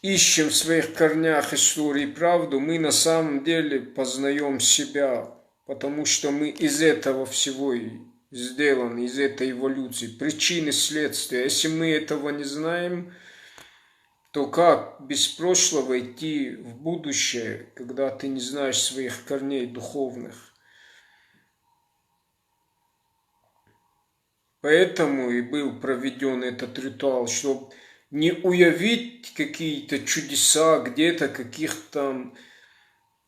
ищем в своих корнях истории правду, мы на самом деле познаем себя, потому что мы из этого всего и сделан из этой эволюции, причины, следствия. Если мы этого не знаем, то как без прошлого идти в будущее, когда ты не знаешь своих корней духовных? Поэтому и был проведен этот ритуал, чтобы не уявить какие-то чудеса где-то, каких-то...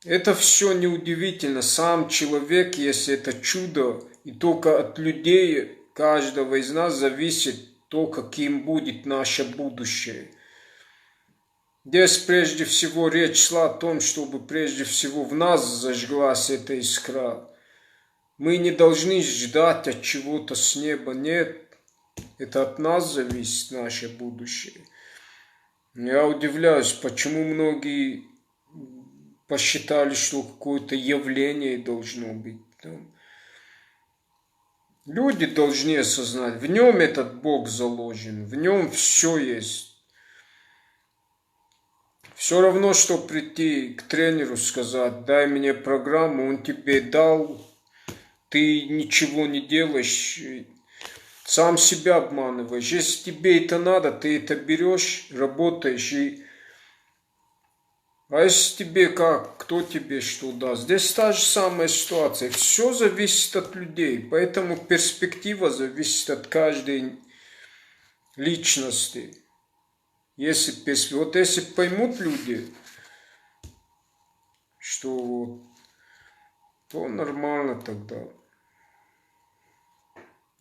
Это все неудивительно. Сам человек, если это чудо, и только от людей, каждого из нас зависит то, каким будет наше будущее. Здесь прежде всего речь шла о том, чтобы прежде всего в нас зажглась эта искра. Мы не должны ждать от чего-то с неба, нет. Это от нас зависит наше будущее. Я удивляюсь, почему многие посчитали, что какое-то явление должно быть. Люди должны осознать, в нем этот Бог заложен, в нем все есть. Все равно, что прийти к тренеру, сказать, дай мне программу, он тебе дал, ты ничего не делаешь, сам себя обманываешь. Если тебе это надо, ты это берешь, работаешь. А если тебе как, кто тебе что даст? Здесь та же самая ситуация. Все зависит от людей, поэтому перспектива зависит от каждой личности. Вот если поймут люди, что вот, то нормально тогда.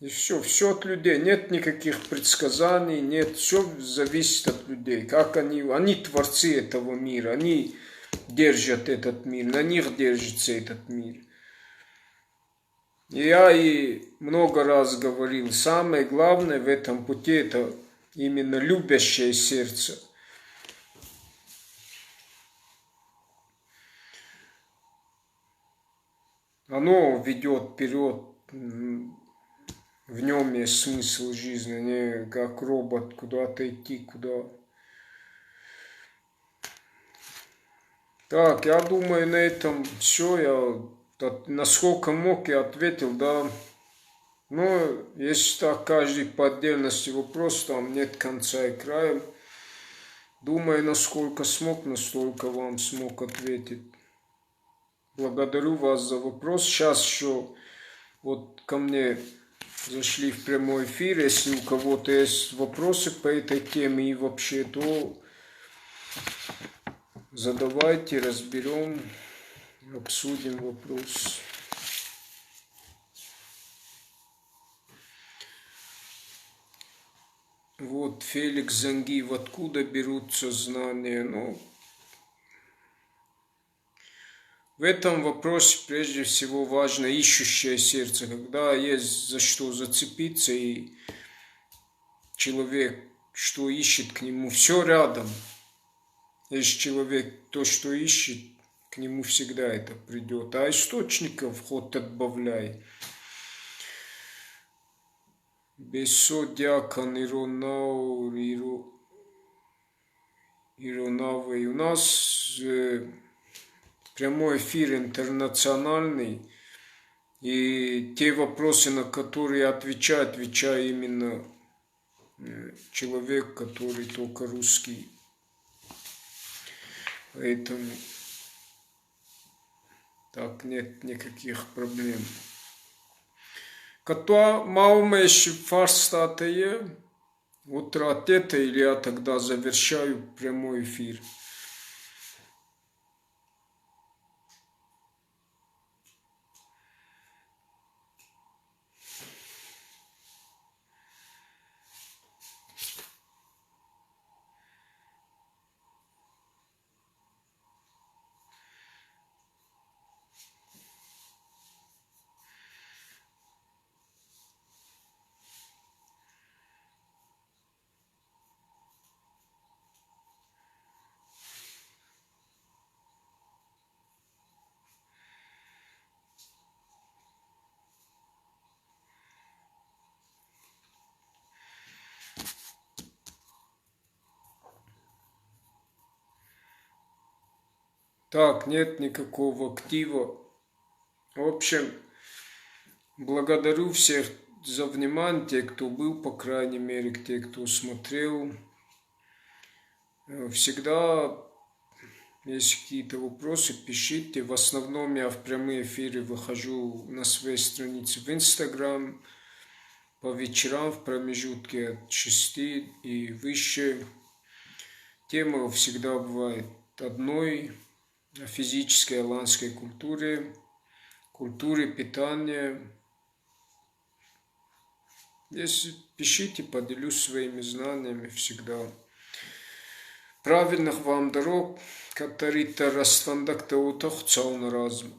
И все от людей. Нет никаких предсказаний, нет, все зависит от людей. Как они творцы этого мира, они держат этот мир, на них держится этот мир. И я и много раз говорил, самое главное в этом пути это именно любящее сердце. Оно ведет вперед. В нем есть смысл жизни, не как робот куда-то идти, куда. Так, я думаю, на этом все. Насколько мог, я ответил, да. Но если так, каждый по отдельности вопрос, там нет конца и края. Думаю, насколько смог, настолько вам смог ответить. Благодарю вас за вопрос. Сейчас еще вот ко мне зашли в прямой эфир. Если у кого-то есть вопросы по этой теме и вообще, то задавайте, разберем, обсудим вопрос. Вот Феликс Зангиев, откуда берутся знания? В этом вопросе прежде всего важно ищущее сердце, когда есть за что зацепиться, и человек, что ищет, к нему все рядом. Если человек то, что ищет, к нему всегда это придет. А источников хоть отбавляй. Бесо Дьякон Иронавый. У нас прямой эфир интернациональный. И те вопросы, на которые я отвечаю именно человек, который только русский. Поэтому так нет никаких проблем. Като малме ще фарстатые, утратете, или я тогда завершаю прямой эфир. Так, нет никакого актива. В общем, Благодарю всех за внимание, те, кто был, по крайней мере, те, кто смотрел. Всегда есть какие-то вопросы, пишите. В основном я в прямые эфиры выхожу на своей странице в Инстаграм по вечерам в промежутке от 6 и выше. Тема всегда бывает одной: о физической аланской культуре, культуре питания. Если пишите, поделюсь своими знаниями всегда. Правильных вам дорог, Катарита Расфандакта Утахцауна разум.